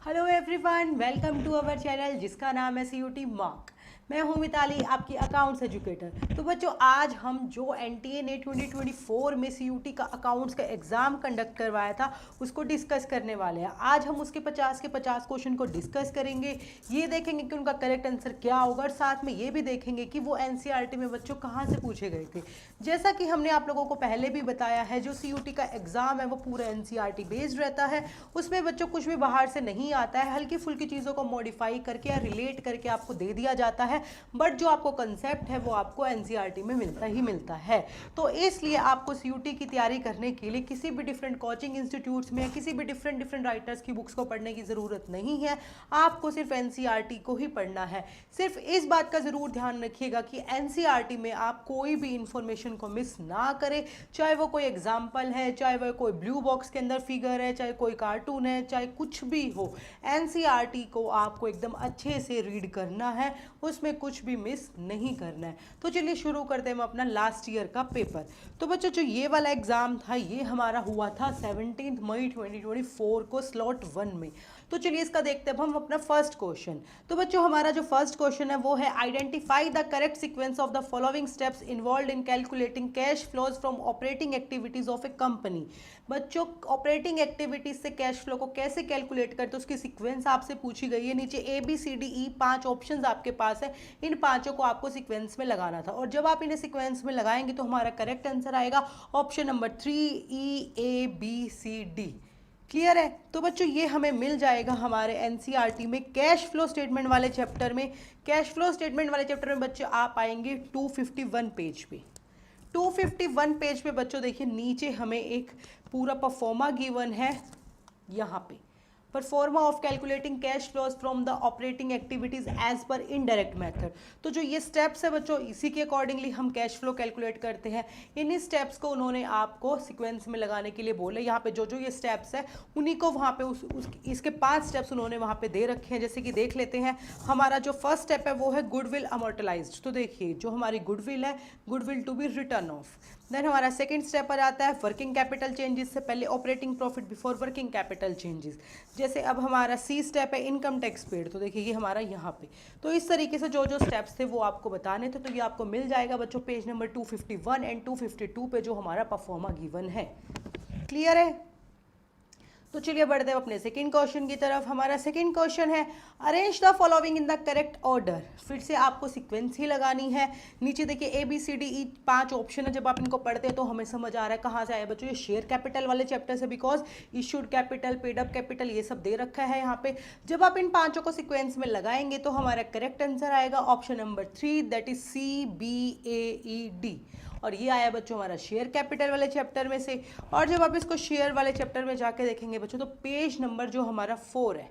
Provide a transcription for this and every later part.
Hello everyone, welcome to our channel जिसका नाम है CUT मॉक। मैं हूं मिताली, आपकी अकाउंट्स एजुकेटर। तो बच्चों, आज हम जो NTA ने 2024 में CUT का अकाउंट्स का एग्ज़ाम कंडक्ट करवाया था उसको डिस्कस करने वाले हैं। आज हम उसके 50 के 50 क्वेश्चन को डिस्कस करेंगे, ये देखेंगे कि उनका करेक्ट आंसर क्या होगा और साथ में ये भी देखेंगे कि वो NCERT में बच्चों कहाँ से पूछे गए थे। जैसा कि हमने आप लोगों को पहले भी बताया है, जो CUT का एग्ज़ाम है वो पूरा NCERT बेस्ड रहता है। उसमें बच्चों कुछ भी बाहर से नहीं आता है, हल्की फुल्की चीज़ों को मॉडिफाई करके या रिलेट करके आपको दे दिया जाता है, बट जो आपको कंसेप्ट है वो आपको NCERT में मिलता ही मिलता है। तो इसलिए आपको CUT की तैयारी करने के लिए किसी भी डिफरेंट कोचिंग इंस्टीट्यूट्स में या किसी भी डिफरेंट राइटर्स की बुक्स को पढ़ने की ज़रूरत नहीं है। आपको सिर्फ NCERT को ही पढ़ना है। सिर्फ इस बात का ज़रूर ध्यान रखिएगा कि NCERT में आप कोई भी इंफॉर्मेशन को मिस ना करें, चाहे वो कोई एग्जाम्पल है, चाहे वह कोई ब्लू बॉक्स के अंदर फिगर है, चाहे कोई कार्टून है, चाहे कुछ भी हो। NCERT को आपको एकदम अच्छे से रीड करना है, उसमें कुछ भी मिस नहीं करना है। तो चलिए शुरू करते हैं हम अपना लास्ट ईयर का पेपर। तो बच्चों, जो ये वाला एग्जाम था ये हमारा हुआ था 17 मई 2024 को स्लॉट 1 में। तो चलिए इसका देखते हैं अब हम अपना फर्स्ट क्वेश्चन। तो बच्चों, हमारा जो फर्स्ट क्वेश्चन है वो है identify the correct sequence of the following steps involve in calculating cash flows from operating activities of a company. बच्चों, ऑपरेटिंग एक्टिविटीज से कैश फ्लो को कैसे कैलकुलेट करते हैं उसकी सीक्वेंस आपसे पूछी गई है। नीचे ABCDE 5 ऑप्शंस आपके पास है, इन पांचों को आपको सीक्वेंस में लगाना था और जब आप इन्हें सीक्वेंस में लगाएंगे तो हमारा करेक्ट आंसर आएगा ऑप्शन नंबर 3EABCD। क्लियर है? तो बच्चों, ये हमें मिल जाएगा हमारे NCERT में कैश फ्लो स्टेटमेंट वाले चैप्टर में। कैश फ्लो स्टेटमेंट वाले चैप्टर में बच्चों आप आएंगे 251 पेज पे। 251 पेज पे बच्चों देखिए, नीचे हमें एक पूरा परफॉर्मा गिवन है। यहाँ पे proforma of calculating cash flows from the operating activities as पर इनडायरेक्ट मेथड। तो जो ये स्टेप्स है बच्चों, इसी के अकॉर्डिंगली हम कैश फ्लो कैलकुलेट करते हैं। इन्हीं स्टेप्स को उन्होंने आपको सीक्वेंस में लगाने के लिए बोले। यहाँ पे जो जो ये स्टेप्स है उन्हीं को वहाँ पे इसके 5 स्टेप्स उन्होंने वहाँ पे दे रखे हैं। जैसे कि देख लेते हैं, हमारा जो फर्स्ट स्टेप है वो है गुडविल अमोर्टलाइज्ड। तो देखिए, जो हमारी गुडविल है, goodwill to be written off. Then हमारा सेकंड स्टेप पर आता है वर्किंग कैपिटल चेंजेस से पहले operating profit before working capital changes. जैसे अब हमारा C स्टेप है इनकम टैक्स पेड। तो देखिए ये हमारा यहाँ पे। तो इस तरीके से जो जो स्टेप्स थे वो आपको बताने थे। तो ये आपको मिल जाएगा बच्चों पेज नंबर 251 एंड 252 पे जो हमारा परफॉर्मा गिवन है। क्लियर है? तो चलिए बढ़ते हैं अपने सेकंड क्वेश्चन की तरफ। हमारा सेकंड क्वेश्चन है arrange the following in the correct order. फिर से आपको सीक्वेंस ही लगानी है। नीचे देखिए ABCDE 5 ऑप्शन है। जब आप इनको पढ़ते हैं तो हमें समझ आ रहा है कहाँ से आया बच्चों, ये शेयर कैपिटल वाले चैप्टर से, because issued capital, paid up capital ये सब दे रखा है यहाँ पे। जब आप इन पांचों को सीक्वेंस में लगाएंगे तो हमारा करेक्ट आंसर आएगा option number 3, that is CBAED। और ये आया बच्चों हमारा शेयर कैपिटल वाले चैप्टर में से। और जब आप इसको शेयर वाले चैप्टर में जाके देखेंगे बच्चों, तो पेज नंबर जो हमारा 4 है,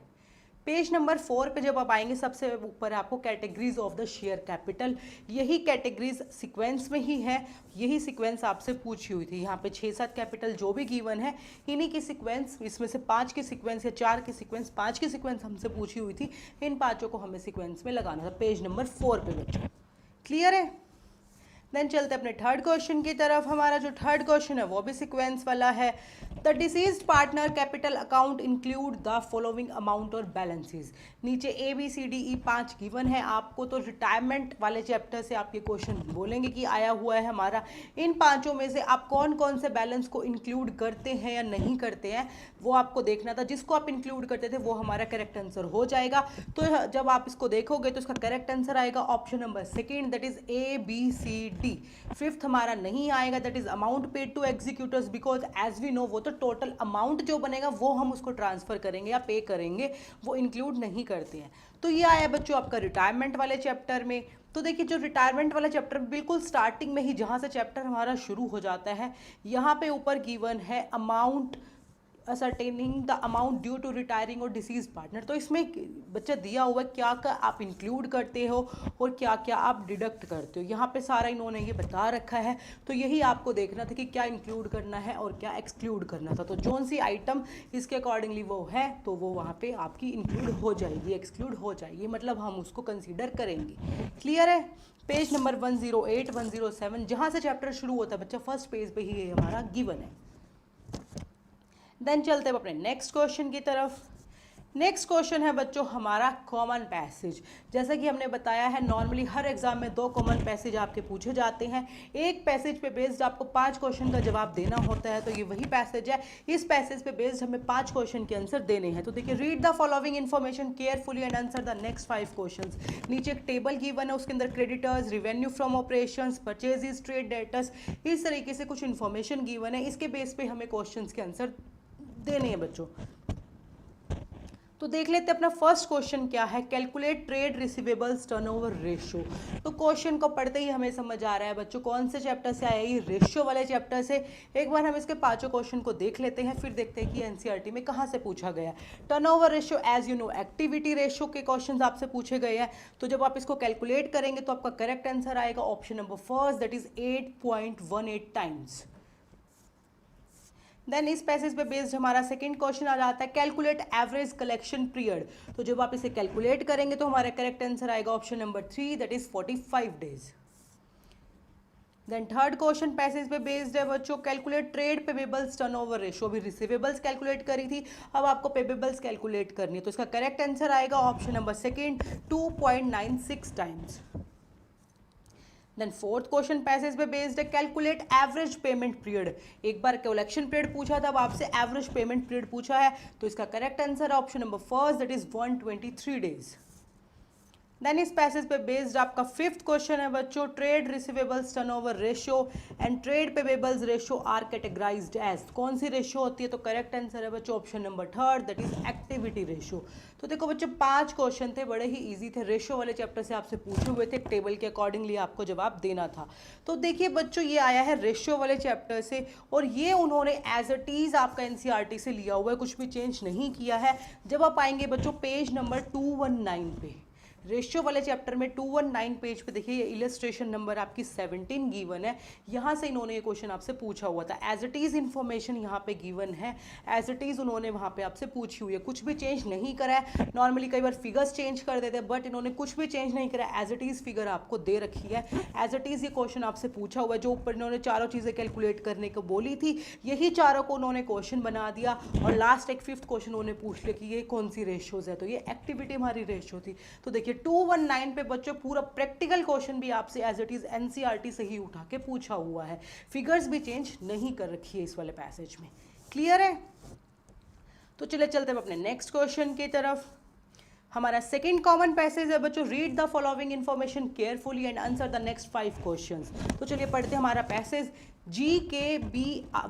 पेज नंबर 4 पे जब आप आएंगे सबसे ऊपर आपको categories of the share capital, यही कैटेगरीज सीक्वेंस में ही है। यही सीक्वेंस आपसे पूछी हुई थी। यहाँ पे 6-7 कैपिटल जो भी गिवन है, इन्हीं की सीक्वेंस, इसमें से 5 की सीक्वेंस या 4 की सीक्वेंस, 5 की सीक्वेंस हमसे पूछी हुई थी। इन पाँचों को हमें सीक्वेंस में लगाना था पेज नंबर 4 पे बच्चों। क्लियर है? देन चलते अपने थर्ड क्वेश्चन की तरफ। हमारा जो थर्ड क्वेश्चन है वो भी सीक्वेंस वाला है। The deceased partner capital account include the following amount और बैलेंसेस। नीचे ABCDE 5 गिवन है आपको। तो रिटायरमेंट वाले चैप्टर से आप ये क्वेश्चन बोलेंगे कि आया हुआ है हमारा। इन पांचों में से आप कौन कौन से बैलेंस को इंक्लूड करते हैं या नहीं करते हैं वो आपको देखना था। जिसको आप इंक्लूड करते थे वो हमारा करेक्ट आंसर हो जाएगा। तो जब आप इसको देखोगे तो इसका करेक्ट आंसर आएगा option number 2, that is ABCD। Fifth हमारा नहीं आएगा, that is amount paid to executors, because as we know वो तो टोटल अमाउंट जो बनेगा वो हम उसको ट्रांसफर करेंगे या पे करेंगे, वो इंक्लूड नहीं करते हैं। तो ये आया बच्चों आपका रिटायरमेंट वाले चैप्टर में। तो देखिए, जो रिटायरमेंट वाला चैप्टर बिल्कुल स्टार्टिंग में ही जहाँ से चैप्टर हमारा शुरू हो जाता है, यहाँ पे ऊपर गिवन है amount ascertaining the amount due to retiring और डिसीज पार्टनर। तो इसमें बच्चा दिया हुआ है क्या क्या आप इंक्लूड करते हो और क्या क्या आप डिडक्ट करते हो। यहाँ पे सारा इन्होंने ये बता रखा है। तो यही आपको देखना था कि क्या इंक्लूड करना है और क्या एक्सक्लूड करना था। तो जौन सी आइटम इसके अकॉर्डिंगली वो है तो वो वहाँ पे आपकी इंक्लूड हो जाएगी, एक्सक्लूड हो जाएगी, मतलब हम उसको कंसिडर करेंगे। क्लियर है? पेज नंबर 108, 107 जहाँ से चैप्टर शुरू होता है बच्चा, फर्स्ट पेज पे ही ये हमारा गिवन है। देन चलते हैं अपने नेक्स्ट क्वेश्चन की तरफ। नेक्स्ट क्वेश्चन है बच्चों हमारा कॉमन पैसेज। जैसा कि हमने बताया है नॉर्मली हर एग्जाम में 2 कॉमन पैसेज आपके पूछे जाते हैं। एक पैसेज पे बेस्ड आपको 5 क्वेश्चन का जवाब देना होता है, तो ये वही पैसेज है। इस पैसेज पे बेस्ड हमें 5 क्वेश्चन के आंसर देने हैं। तो देखिए, read the following information carefully and answer the next 5 question. नीचे एक टेबल गिवन है, उसके अंदर creditors, revenue from operations, purchases, trade debtors, इस तरीके से कुछ इन्फॉर्मेशन गिवन है। इसके बेस पे हमें क्वेश्चन के आंसर देने हैं बच्चों। तो देख लेते हैं अपना फर्स्ट क्वेश्चन क्या है। Calculate trade receivables turnover ratio. तो क्वेश्चन को पढ़ते ही हमें समझ आ रहा है बच्चों कौन से चैप्टर से आया, ये रेशियो वाले चैप्टर से। एक बार हम इसके 5 क्वेश्चन को देख लेते हैं, फिर देखते हैं कि एनसीईआरटी में कहाँ से पूछा गया। Turnover ratio as you know activity ratio के क्वेश्चन आपसे पूछे गए हैं। तो जब आप इसको कैलकुलेट करेंगे तो आपका करेक्ट आंसर आएगा option number first, that is 8.18 times. Then इस पैसेज पे बेस्ड हमारा सेकंड क्वेश्चन आ जाता है, कैलकुलेट एवरेज कलेक्शन पीरियड। तो जब आप इसे कैलकुलेट करेंगे तो हमारा करेक्ट आंसर आएगा option number 3, that is 45 days. Then third question passage पे बेस्ड है बच्चों, calculate trade payables turnover ratio. अभी रिसीवेबल्स कैलकुलेट करी थी, अब आपको पेबेबल्स कैलकुलेट करनी है। तो इसका करेक्ट आंसर आएगा option number second, 2.96 times. Then fourth question passage पे बेस्ड है, कैलकुलेट एवरेज पेमेंट पीरियड। एक बार कलेक्शन पीरियड पूछा था, अब आपसे एवरेज पेमेंट पीरियड पूछा है। तो इसका करेक्ट आंसर है option number first, that is 123 days. Then इस पैसेज पे बेस्ड आपका फिफ्थ क्वेश्चन है बच्चों, trade receivables turnover ratio and trade payables ratio are categorised as. कौन सी रेशियो होती है? तो करेक्ट आंसर है बच्चों option number third, that is activity ratio. तो देखो बच्चों 5 क्वेश्चन थे, बड़े ही इजी थे, रेशियो वाले चैप्टर से आपसे पूछे हुए थे, टेबल के अकॉर्डिंगली आपको जवाब देना था। तो देखिए बच्चों ये आया है रेशियो वाले चैप्टर से, और ये उन्होंने एज इट इज आपका एनसीईआरटी से लिया हुआ है, कुछ भी चेंज नहीं किया है। जब आप आएंगे बच्चों पेज नंबर 219 पे, रेशियो वाले चैप्टर में 219 पेज पे देखिए, ये इलस्ट्रेशन नंबर आपकी 17 गिवन है। यहाँ से इन्होंने ये क्वेश्चन आपसे पूछा हुआ था। एज इट इज इन्फॉर्मेशन यहाँ पे गिवन है, एज इट इज उन्होंने वहाँ पे आपसे पूछी हुई है, कुछ भी चेंज नहीं करा है। नॉर्मली कई बार फिगर्स चेंज कर देते हैं, बट इन्होंने कुछ भी चेंज नहीं करा, एज इट इज फिगर आपको दे रखी है। एज इट इज ये क्वेश्चन आपसे पूछा हुआ है, जो ऊपर इन्होंने चारों चीज़ें कैलकुलेट करने को बोली थी, यही चारों को उन्होंने क्वेश्चन बना दिया। और लास्ट एक फिफ्थ क्वेश्चन उन्होंने पूछ लिया कि ये कौन सी रेशियोज है, तो ये एक्टिविटी हमारी रेशियो थी। तो देखिए 219 पे बच्चों पूरा प्रैक्टिकल क्वेश्चन भी आपसे एज इट इज एनसीईआरटी से ही उठा के पूछा हुआ है, फिगर्स भी चेंज नहीं कर रखी है इस वाले पैसेज में। क्लियर है? तो चले चलते हैं अपने नेक्स्ट क्वेश्चन की तरफ। हमारा सेकंड कॉमन पैसेज है बच्चों, read the following information carefully and answer the next 5 questions. तो चलिए पढ़ते हैं हमारा passage. GKB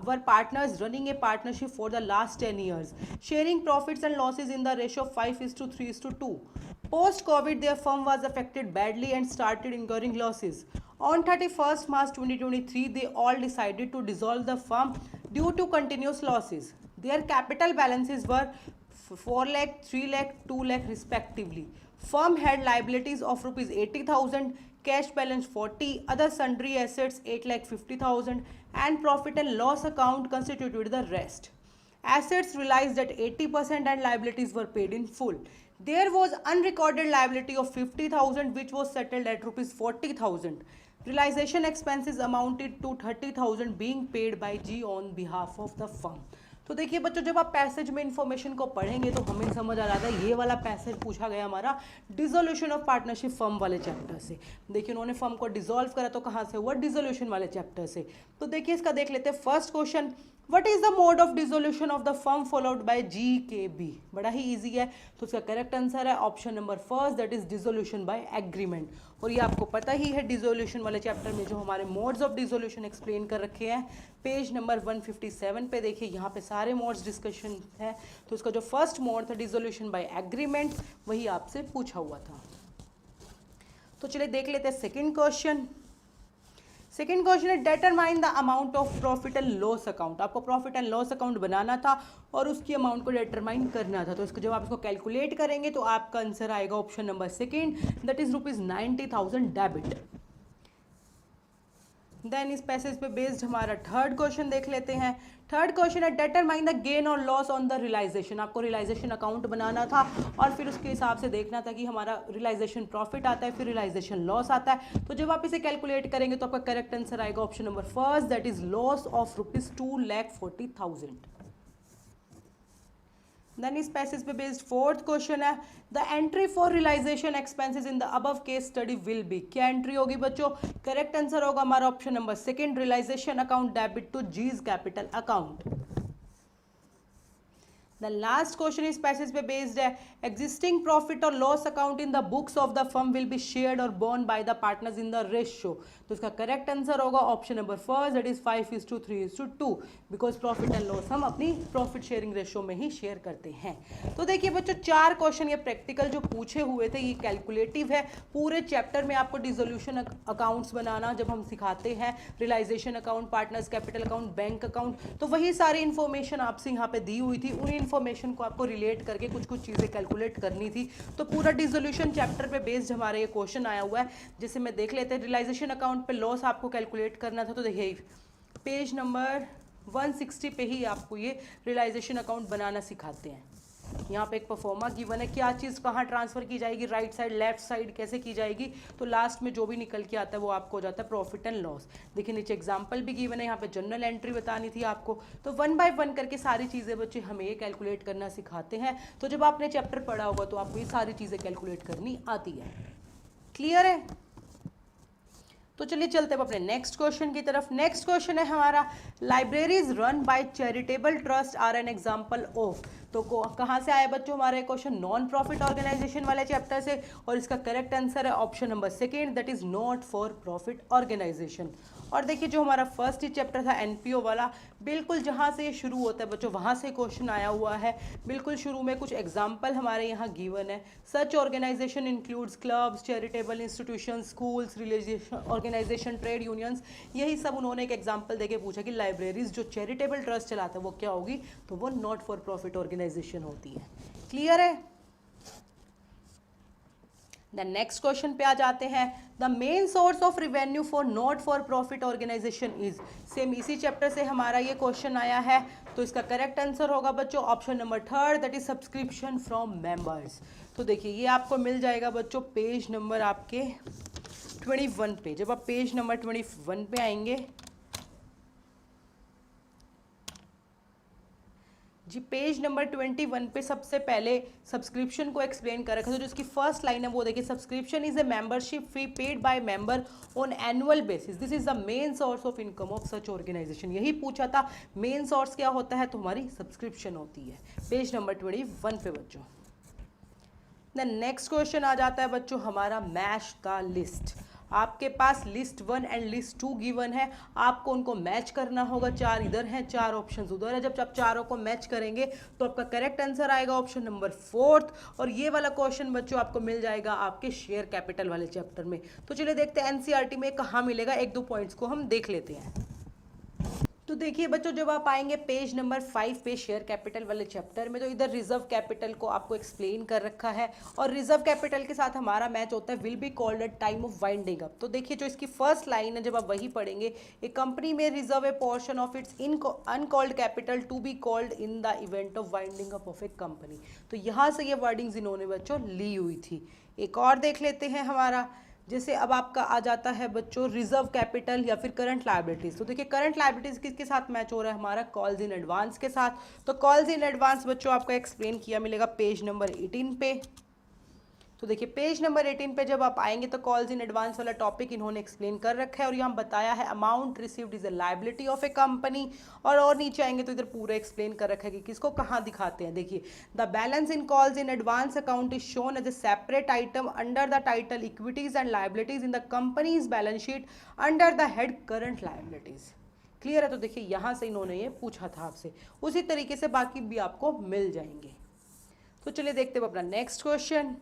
were partners running a partnership for the last 10 years, sharing profits and losses in the ratio of 5:3:2. Post-COVID, their firm was affected badly and started incurring losses. On 31st March 2023, they all decided to dissolve the firm due to continuous losses. Their capital balances were 4 lakh, 3 lakh, 2 lakh respectively. Firm had liabilities of rupees 80,000, cash balance 40, other sundry assets 8,50,000, and profit and loss account constituted the rest. Assets realized at 80% and liabilities were paid in full. There was unrecorded liability of 50,000 which was settled at rupees 40,000. Realization expenses amounted to 30,000 being paid by G on behalf of the firm. तो देखिए बच्चों जब आप passage में information को पढ़ेंगे तो हमें समझ आ रहा था, ये वाला पैसेज पूछा गया हमारा डिसोल्यूशन ऑफ पार्टनरशिप फर्म वाले चैप्टर से। देखिए उन्होंने फर्म को डिसॉल्व करा तो कहाँ से हुआ? डिसोल्यूशन वाले चैप्टर से। तो देखिए इसका देख लेते हैं first question, what is the mode of dissolution of the firm followed by GKB। बड़ा ही ईजी है, तो इसका करेक्ट आंसर है option number first, that is dissolution by agreement. और ये आपको पता ही है डिसोल्यूशन वाले चैप्टर में जो हमारे मोड्स ऑफ डिसोल्यूशन एक्सप्लेन कर रखे हैं, पेज नंबर 157 पे देखिए, यहाँ पे सारे मोड्स डिस्कशन है। तो इसका जो फर्स्ट मोड था डिसोल्यूशन बाय एग्रीमेंट, वही आपसे पूछा हुआ था। तो चलिए देख लेते हैं सेकेंड क्वेश्चन। सेकेंड क्वेश्चन है, determine the amount of profit and loss account. आपको प्रॉफिट एंड लॉस अकाउंट बनाना था और उसकी अमाउंट को डिटरमाइन करना था। तो इसको जब आप इसको कैलकुलेट करेंगे तो आपका आंसर आएगा option number second, that is rupees 90,000 debit. Then इस पैसेज पे बेस्ड हमारा थर्ड क्वेश्चन देख लेते हैं। थर्ड क्वेश्चन है, डिटरमाइन द गेन और लॉस ऑन द रियलाइजेशन। आपको रियलाइजेशन अकाउंट बनाना था और फिर उसके हिसाब से देखना था कि हमारा रियलाइजेशन प्रॉफिट आता है, फिर रियलाइजेशन लॉस आता है। तो जब आप इसे कैलकुलेट करेंगे तो आपका करेक्ट आंसर आएगा option number first, that is loss of rupees 2,40,000। Then इस पैसेज पे बेस्ड फोर्थ क्वेश्चन है, the entry for realisation expenses in the above case study will be, क्या एंट्री होगी बच्चों? करेक्ट आंसर होगा हमारा option number second, realisation account debit to G's capital account. The last question is passage पे based है, existing profit or loss account in the books of the firm will be shared or borne by the partners in the ratio। तो इसका correct answer होगा option number first, that is 5:3:2, because profit and loss हम अपनी profit sharing ratio में ही share करते हैं। तो देखिए बच्चों 4 क्वेश्चन ये प्रैक्टिकल जो पूछे हुए थे, ये कैलकुलेटिव है। पूरे चैप्टर में आपको डिसोल्यूशन अकाउंट्स बनाना जब हम सिखाते हैं, realisation account, partners capital account, bank account, तो वही सारी इन्फॉर्मेशन आपसे यहाँ पे दी हुई थी। उन इन्फॉर्मेशन को आपको रिलेट करके कुछ कुछ चीज़ें कैलकुलेट करनी थी। तो पूरा डिसोल्यूशन चैप्टर पे बेस्ड हमारे ये क्वेश्चन आया हुआ है, जिसे मैं देख लेते हैं। रियलाइजेशन अकाउंट पे लॉस आपको कैलकुलेट करना था, तो देखिए पेज नंबर 160 पे ही आपको ये रियलाइजेशन अकाउंट बनाना सिखाते हैं। यहाँ पे एक परफॉर्मा गिवन है, क्या चीज़ कहाँ ट्रांसफर की जाएगी, राइट साइड लेफ्ट साइड कैसे की जाएगी, तो लास्ट में जो भी निकल के आता है वो आपको हो जाता है प्रॉफिट एंड लॉस। देखिए नीचे एग्जांपल भी गिवन है, यहाँ पे जनरल एंट्री बतानी थी आपको। तो 1 बाय 1 करके सारी चीज़ें बच्चे हमें ये कैलकुलेट करना सिखाते हैं। तो जब आपने चैप्टर पढ़ा होगा तो आपको ये सारी चीज़ें कैलकुलेट करनी आती है। क्लियर है? तो चलिए चलते हैं अपने नेक्स्ट क्वेश्चन की तरफ। नेक्स्ट क्वेश्चन है हमारा, libraries run by charitable trust are an example of. तो कहाँ से आया बच्चों हमारा ये क्वेश्चन? नॉन प्रॉफिट ऑर्गेनाइजेशन वाले चैप्टर से, और इसका करेक्ट आंसर है option number second, that is not for profit organisation. और देखिए जो हमारा फर्स्ट ही चैप्टर था एनपीओ वाला, बिल्कुल जहाँ से ये शुरू होता है बच्चों वहाँ से क्वेश्चन आया हुआ है। बिल्कुल शुरू में कुछ एग्जाम्पल हमारे यहाँ गिवन है। Such organisation includes clubs, charitable institution, schools, religious organisation, trade unions, यही सब उन्होंने एक एग्जाम्पल देके पूछा कि लाइब्रेरीज जो चैरिटेबल ट्रस्ट चलाता है वो क्या होगी, तो वो नॉट फॉर प्रॉफिट ऑर्गेनाइजेशन होती है। क्लियर है? द नेक्स्ट क्वेश्चन पे आ जाते हैं, the main source of revenue for not for profit organisation is. Same इसी चैप्टर से हमारा ये क्वेश्चन आया है, तो इसका करेक्ट आंसर होगा बच्चों option number third, that is subscription from members. तो देखिए ये आपको मिल जाएगा बच्चों पेज नंबर आपके 21 पे। जब आप पेज नंबर 21 पे आएंगे जी, पेज नंबर 21 पे सबसे पहले सब्सक्रिप्शन को एक्सप्लेन कर रखा है। तो जो इसकी फर्स्ट लाइन है वो देखिए, subscription is a membership fee paid by member on annual basis, this is the main source of income of such organisation. यही पूछा था, मेन सोर्स क्या होता है, तो हमारी सब्सक्रिप्शन होती है। पेज नंबर 21 पे बच्चों। देन नेक्स्ट क्वेश्चन आ जाता है बच्चों हमारा, मैच द लिस्ट। आपके पास लिस्ट 1 एंड लिस्ट 2 गिवन है, आपको उनको मैच करना होगा। 4 इधर हैं, 4 ऑप्शंस उधर है। जब आप चारों को मैच करेंगे तो आपका करेक्ट आंसर आएगा ऑप्शन नंबर 4। और ये वाला क्वेश्चन बच्चों आपको मिल जाएगा आपके शेयर कैपिटल वाले चैप्टर में। तो चलिए देखते हैं एनसीईआरटी में कहाँ मिलेगा, 1-2 पॉइंट्स को हम देख लेते हैं। तो देखिए बच्चों जब आप आएंगे पेज नंबर 5 पे शेयर कैपिटल वाले चैप्टर में, तो इधर रिजर्व कैपिटल को आपको एक्सप्लेन कर रखा है, और रिजर्व कैपिटल के साथ हमारा मैच होता है will be called at time of winding up. तो देखिए जो इसकी फर्स्ट लाइन है, जब आप वही पढ़ेंगे, ए कंपनी में reserve a portion of its uncalled capital to be called in the event of winding up of a company. तो यहाँ से ये वर्डिंग्स इन्होंने बच्चों ली हुई थी। एक और देख लेते हैं हमारा, जैसे अब आपका आ जाता है बच्चों रिजर्व कैपिटल या फिर करंट लायबिलिटीज। तो देखिए करंट लायबिलिटीज किसके साथ मैच हो रहा है, हमारा कॉल्स इन एडवांस के साथ। तो कॉल्स इन एडवांस बच्चों आपको एक्सप्लेन किया मिलेगा पेज नंबर 18 पे। तो देखिए पेज नंबर 18 पे जब आप आएंगे तो कॉल्स इन एडवांस वाला टॉपिक इन्होंने एक्सप्लेन कर रखा है, और यहाँ बताया है amount received is a liability of a company. और नीचे आएंगे तो इधर पूरा एक्सप्लेन कर रखा है कि किसको कहाँ दिखाते हैं। देखिए the balance in calls in advance account is shown as a separate item under the title equities and liabilities in the companies balance sheet under the head current liabilities. Clear है? तो देखिए यहाँ से इन्होंने ये पूछा था आपसे, उसी तरीके से बाकी भी आपको मिल जाएंगे। तो चलिए देखते हैं अपना नेक्स्ट क्वेश्चन।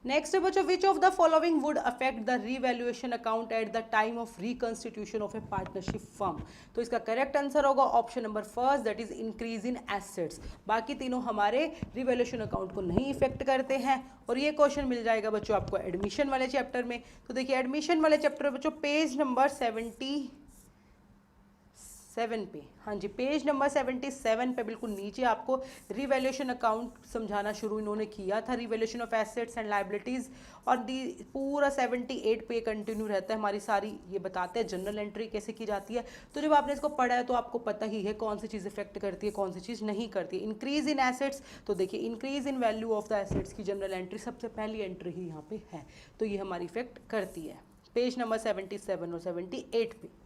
नेक्स्ट है बच्चों, which of the following would affect the revaluation account eight the time of reconstitution of a partnership firm. तो इसका करेक्ट आंसर होगा option number first, that is increase in assets. बाकी तीनों हमारे revaluation account को नहीं इफेक्ट करते हैं। और ये क्वेश्चन मिल जाएगा बच्चों आपको एडमिशन वाले चैप्टर में। तो देखिए एडमिशन वाले चैप्टर में बच्चों पेज नंबर 77 7 पे, हाँ जी, पेज नंबर 77 पे बिल्कुल नीचे आपको रिवैल्यूएशन अकाउंट समझाना शुरू इन्होंने किया था, revaluation of assets and liabilities, और दी पूरा 78 पे कंटिन्यू रहता है हमारी सारी, ये बताते हैं जनरल एंट्री कैसे की जाती है। तो जब आपने इसको पढ़ा है तो आपको पता ही है कौन सी चीज़ इफेक्ट करती है, कौन सी चीज़ नहीं करती है। इंक्रीज इन एसेट्स, तो देखिए increase in value of the assets की जनरल एंट्री सबसे पहली एंट्री ही यहाँ पे है, तो ये हमारी इफेक्ट करती है पेज नंबर 77 और 78 पे।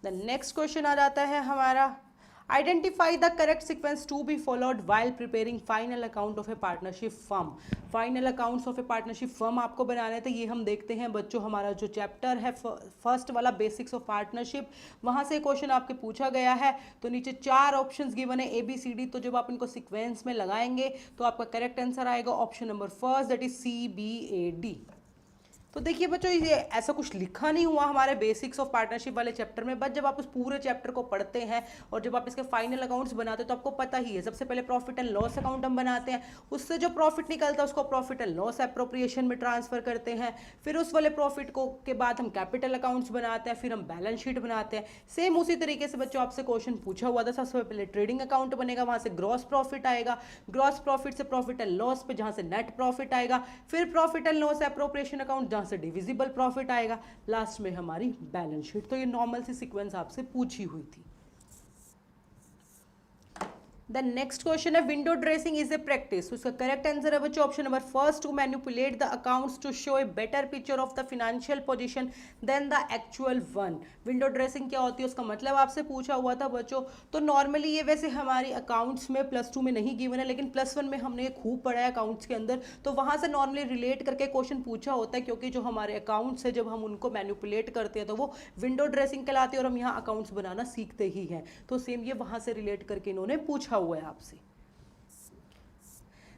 द नेक्स्ट क्वेश्चन आ जाता है हमारा, identify the correct sequence to be followed while preparing final account of a partnership firm. Final accounts of a partnership firm आपको बनाने थे, ये हम देखते हैं बच्चों हमारा जो चैप्टर है फर्स्ट वाला बेसिक्स ऑफ पार्टनरशिप, वहाँ से क्वेश्चन आपके पूछा गया है। तो नीचे 4 ऑप्शंस गिवन है ABCD, तो जब आप इनको सीक्वेंस में लगाएंगे तो आपका करेक्ट आंसर आएगा option number first, that is CBAD। तो देखिए बच्चों ये ऐसा कुछ लिखा नहीं हुआ हमारे बेसिक्स ऑफ पार्टनरशिप वाले चैप्टर में, बट जब आप उस पूरे चैप्टर को पढ़ते हैं और जब आप इसके फाइनल अकाउंट्स बनाते हैं तो आपको पता ही है, सबसे पहले प्रॉफिट एंड लॉस अकाउंट हम बनाते हैं, उससे जो प्रॉफिट निकलता है उसको प्रॉफिट एंड लॉस एप्रोप्रिएशन में ट्रांसफर करते हैं, फिर उस वाले प्रॉफिट को के बाद हम कैपिटल अकाउंट्स बनाते हैं, फिर हम बैलेंस शीट बनाते हैं। सेम उसी तरीके से बच्चों आपसे क्वेश्चन पूछा हुआ था, सबसे पहले ट्रेडिंग अकाउंट बनेगा, वहां से ग्रॉस प्रॉफिट आएगा, ग्रॉस प्रॉफिट से प्रॉफिट एंड लॉस पे जहां से नेट प्रॉफिट आएगा, फिर profit and loss appropriation account जहां से डिविजिबल प्रॉफिट आएगा, लास्ट में हमारी बैलेंस शीट। तो ये नॉर्मल सी सीक्वेंस आपसे पूछी हुई थी। द नेक्स्ट क्वेश्चन है, window dressing is a practice, उसका करेक्ट आंसर है बच्चों option number first, to manipulate the accounts to show a better picture of the financial position then the actual one. Window dressing क्या होती है उसका मतलब आपसे पूछा हुआ था बच्चों। तो नॉर्मली ये वैसे हमारी अकाउंट्स में +2 में नहीं गिवन है, लेकिन +1 में हमने ये खूब पढ़ा है अकाउंट्स के अंदर, तो वहां से नॉर्मली रिलेट करके क्वेश्चन पूछा होता है, क्योंकि जो हमारे अकाउंट्स है जब हम उनको मैनिपुलेट करते हैं तो वो विंडो ड्रेसिंग कहलाती है, और हम यहाँ अकाउंट्स बनाना सीखते ही हैं। तो सेम ये वहां से रिलेट करके इन्होंने पूछा हुआ है आपसे।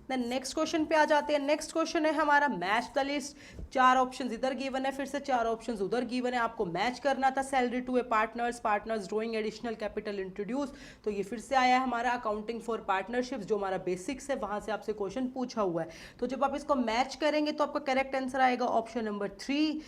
नेक्स्ट क्वेश्चन पे आ जाते हैं। नेक्स्ट क्वेश्चन है हमारा, मैच द लिस्ट। 4 ऑप्शंस इधर गिवन है, फिर से 4 ऑप्शंस उधर गिवन है, आपको मैच करना था। Salary to a partners drawing additional capital introduce, तो ये फिर से आया है हमारा अकाउंटिंग फॉर पार्टनरशिप्स, जो हमारा बेसिक्स है, वहां से आपसे क्वेश्चन पूछा हुआ है। तो जब आप इसको मैच करेंगे तो आपका करेक्ट आंसर आएगा ऑप्शन नंबर 3।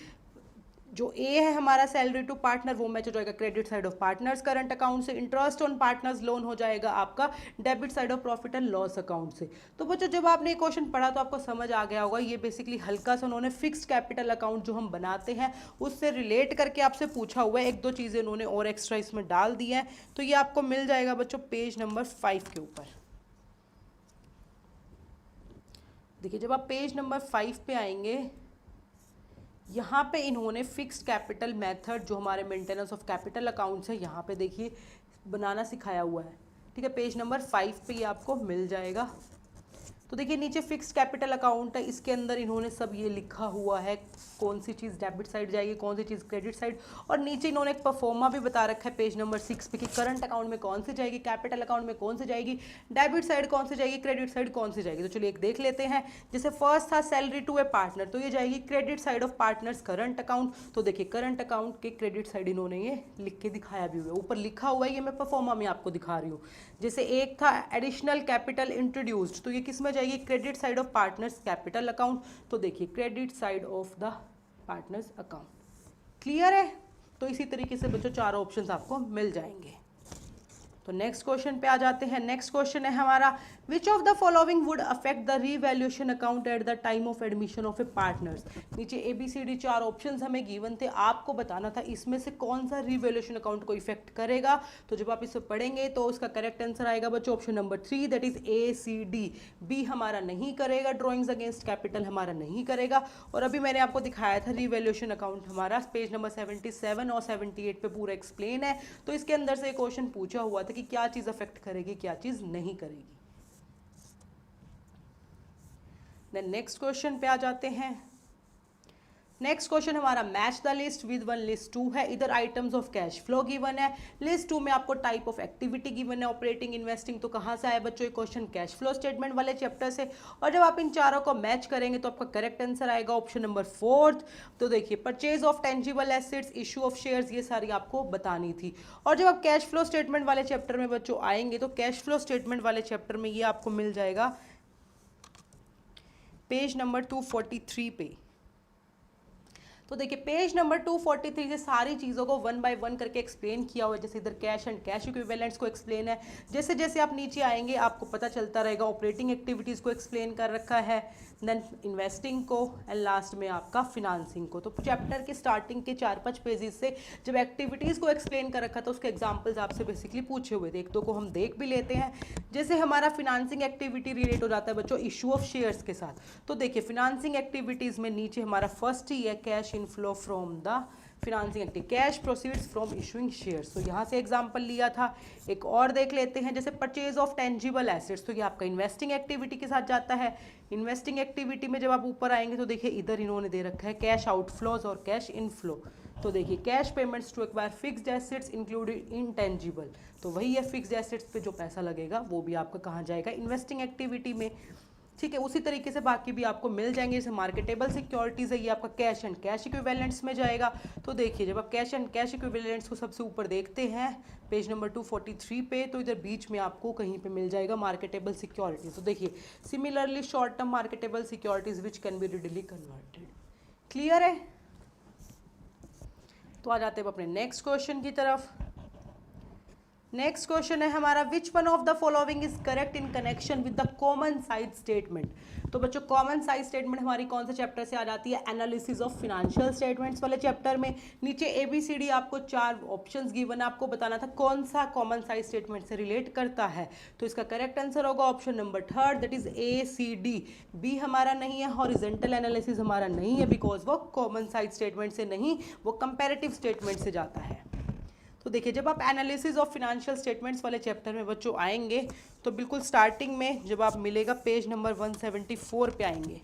जो ए है हमारा सैलरी टू पार्टनर, वो मैच हो जाएगा credit side of partners current account से। इंटरेस्ट ऑन पार्टनर्स लोन हो जाएगा आपका debit side of profit and loss account से। तो बच्चों जब आपने ये क्वेश्चन पढ़ा तो आपको समझ आ गया होगा, ये बेसिकली हल्का सा उन्होंने फिक्स्ड कैपिटल अकाउंट जो हम बनाते हैं उससे रिलेट करके आपसे पूछा हुआ है। 1-2 चीज़ें उन्होंने और एक्स्ट्रा इसमें डाल दी हैं, तो ये आपको मिल जाएगा बच्चों पेज नंबर 5 के ऊपर। देखिए जब आप पेज नंबर 5 पे आएंगे, यहाँ पे इन्होंने फिक्स्ड कैपिटल मेथड जो हमारे मेंटेनेंस ऑफ कैपिटल अकाउंट्स है, यहाँ पे देखिए बनाना सिखाया हुआ है। ठीक है, पेज नंबर 5 पे ये आपको मिल जाएगा। तो देखिए नीचे फिक्स्ड कैपिटल अकाउंट है, इसके अंदर इन्होंने सब ये लिखा हुआ है, कौन सी चीज़ डेबिट साइड जाएगी, कौन सी चीज़ क्रेडिट साइड, और नीचे इन्होंने एक परफॉर्मा भी बता रखा है पेज नंबर 6 पे कि करंट अकाउंट में कौन सी जाएगी, कैपिटल अकाउंट में कौन सी जाएगी, डेबिट साइड कौन सी जाएगी, क्रेडिट साइड कौन सी जाएगी। तो चलिए एक देख लेते हैं। जैसे फर्स्ट था सैलरी टू ए पार्टनर, तो ये जाएगी credit side of partners current account. तो देखिए करंट अकाउंट के क्रेडिट साइड इन्होंने ये लिख के दिखाया भी हुआ है, ऊपर लिखा हुआ है, ये मैं परफॉर्मा में आपको दिखा रही हूँ। जैसे एक था एडिशनल कैपिटल इंट्रोड्यूस्ड, तो ये किस में जाएगी, credit side of partners capital account. तो देखिए credit side of the partners account. Clear है? तो इसी तरीके से बच्चों 4 ऑप्शंस आपको मिल जाएंगे। तो नेक्स्ट क्वेश्चन पे आ जाते हैं। नेक्स्ट क्वेश्चन है हमारा, which of the following would affect the revaluation account eight the time of admission of A partners. नीचे ABCD 4 ऑप्शंस हमें गिवन थे, आपको बताना था इसमें से कौन सा रीवैल्यूएशन अकाउंट को इफेक्ट करेगा। तो जब आप इसे पढ़ेंगे तो उसका करेक्ट आंसर आएगा बच्चों option number 3, that is ACD। B हमारा नहीं करेगा, ड्रॉइंग्स अगेंस्ट कैपिटल हमारा नहीं करेगा। और अभी मैंने आपको दिखाया था रीवैल्यूएशन अकाउंट हमारा पेज नंबर 77 और 78 पे पूरा एक्सप्लेन है। तो इसके अंदर से क्वेश्चन पूछा हुआ था कि क्या चीज़ अफेक्ट करेगी, क्या चीज़ नहीं करेगी। नेक्स्ट क्वेश्चन पे आ जाते हैं। नेक्स्ट क्वेश्चन हमारा, match the list with one list 2 है। इधर items of cash flow given है, लिस्ट 2 में आपको टाइप ऑफ एक्टिविटी गिवन है, ऑपरेटिंग इन्वेस्टिंग। तो कहाँ से आया बच्चों ये क्वेश्चन, कैश फ्लो स्टेटमेंट वाले चैप्टर से। और जब आप इन चारों को मैच करेंगे तो आपका करेक्ट आंसर आएगा ऑप्शन नंबर 4। तो देखिए purchase of tangible assets, issue of shares, ये सारी आपको बतानी थी। और जब आप कैश फ्लो स्टेटमेंट वाले चैप्टर में बच्चों आएंगे तो कैश फ्लो स्टेटमेंट वाले चैप्टर में ये आपको मिल जाएगा पेज नंबर 243 पे। तो देखिए पेज नंबर 243 से सारी चीज़ों को वन बाय वन करके एक्सप्लेन किया हुआ है। जैसे इधर कैश एंड कैश इक्विवेलेंट्स को एक्सप्लेन है, जैसे जैसे आप नीचे आएंगे आपको पता चलता रहेगा। ऑपरेटिंग एक्टिविटीज़ को एक्सप्लेन कर रखा है, देन इन्वेस्टिंग को, एंड लास्ट में आपका फिनांसिंग को। तो चैप्टर के स्टार्टिंग के 4-5 पेजेस से जब एक्टिविटीज़ को एक्सप्लेन कर रखा था उसके एग्जाम्पल्स आपसे बेसिकली पूछे हुए थे। एक दो को हम देख भी लेते हैं। जैसे हमारा फिनांसिंग एक्टिविटी रिलेट हो जाता है बच्चों इशू ऑफ शेयर्स के साथ। तो देखिए फिनांसिंग एक्टिविटीज़ में नीचे हमारा फर्स्ट ही है cash inflow from the financing activity, cash proceeds from issuing shares. तो यहाँ से एग्जांपल लिया था। एक और देख लेते हैं, जैसे परचेज ऑफ टेंजिबल एसेट्स, तो ये आपका इन्वेस्टिंग एक्टिविटी के साथ जाता है। इन्वेस्टिंग एक्टिविटी में जब आप ऊपर आएंगे तो देखिए इधर इन्होंने दे रखा है कैश आउटफ्लोज और कैश इनफ्लो। तो देखिए cash payments to acquire fixed assets included intangible, तो वही है फिक्स्ड एसेट्स पे जो पैसा लगेगा वो भी आपका कहाँ जाएगा, इन्वेस्टिंग एक्टिविटी में। ठीक है, उसी तरीके से बाकी भी आपको मिल जाएंगे। जैसे मार्केटेबल सिक्योरिटीज़ है, ये आपका कैश एंड कैश इक्विवेलेंट्स में जाएगा। तो देखिए जब आप कैश एंड कैश इक्विवेलेंट्स को सबसे ऊपर देखते हैं पेज नंबर 243 पे, तो इधर बीच में आपको कहीं पे मिल जाएगा मार्केटेबल सिक्योरिटीज। तो देखिए similarly short term marketable securities which can be readily converted. Clear है? तो आ जाते हैं अपने नेक्स्ट क्वेश्चन की तरफ। नेक्स्ट क्वेश्चन है हमारा, which one of the following is correct in connection with the common size statement. तो बच्चों कॉमन साइज स्टेटमेंट हमारी कौन से चैप्टर से आ जाती है, एनालिसिस ऑफ फाइनेंशियल स्टेटमेंट्स वाले चैप्टर में। नीचे ABCD आपको 4 ऑप्शंस गिवन है, आपको बताना था कौन सा कॉमन साइज स्टेटमेंट से रिलेट करता है। तो इसका करेक्ट आंसर होगा option number 3, that is ACD। B हमारा नहीं है, हॉरिजॉन्टल एनालिसिस हमारा नहीं है, बिकॉज वो कॉमन साइज स्टेटमेंट से नहीं, वो कंपैरेटिव स्टेटमेंट से जाता है। तो देखिए जब आप एनालिसिस ऑफ फाइनेंशियल स्टेटमेंट्स वाले चैप्टर में बच्चों आएंगे तो बिल्कुल स्टार्टिंग में जब आप मिलेगा पेज नंबर 174 पे आएंगे।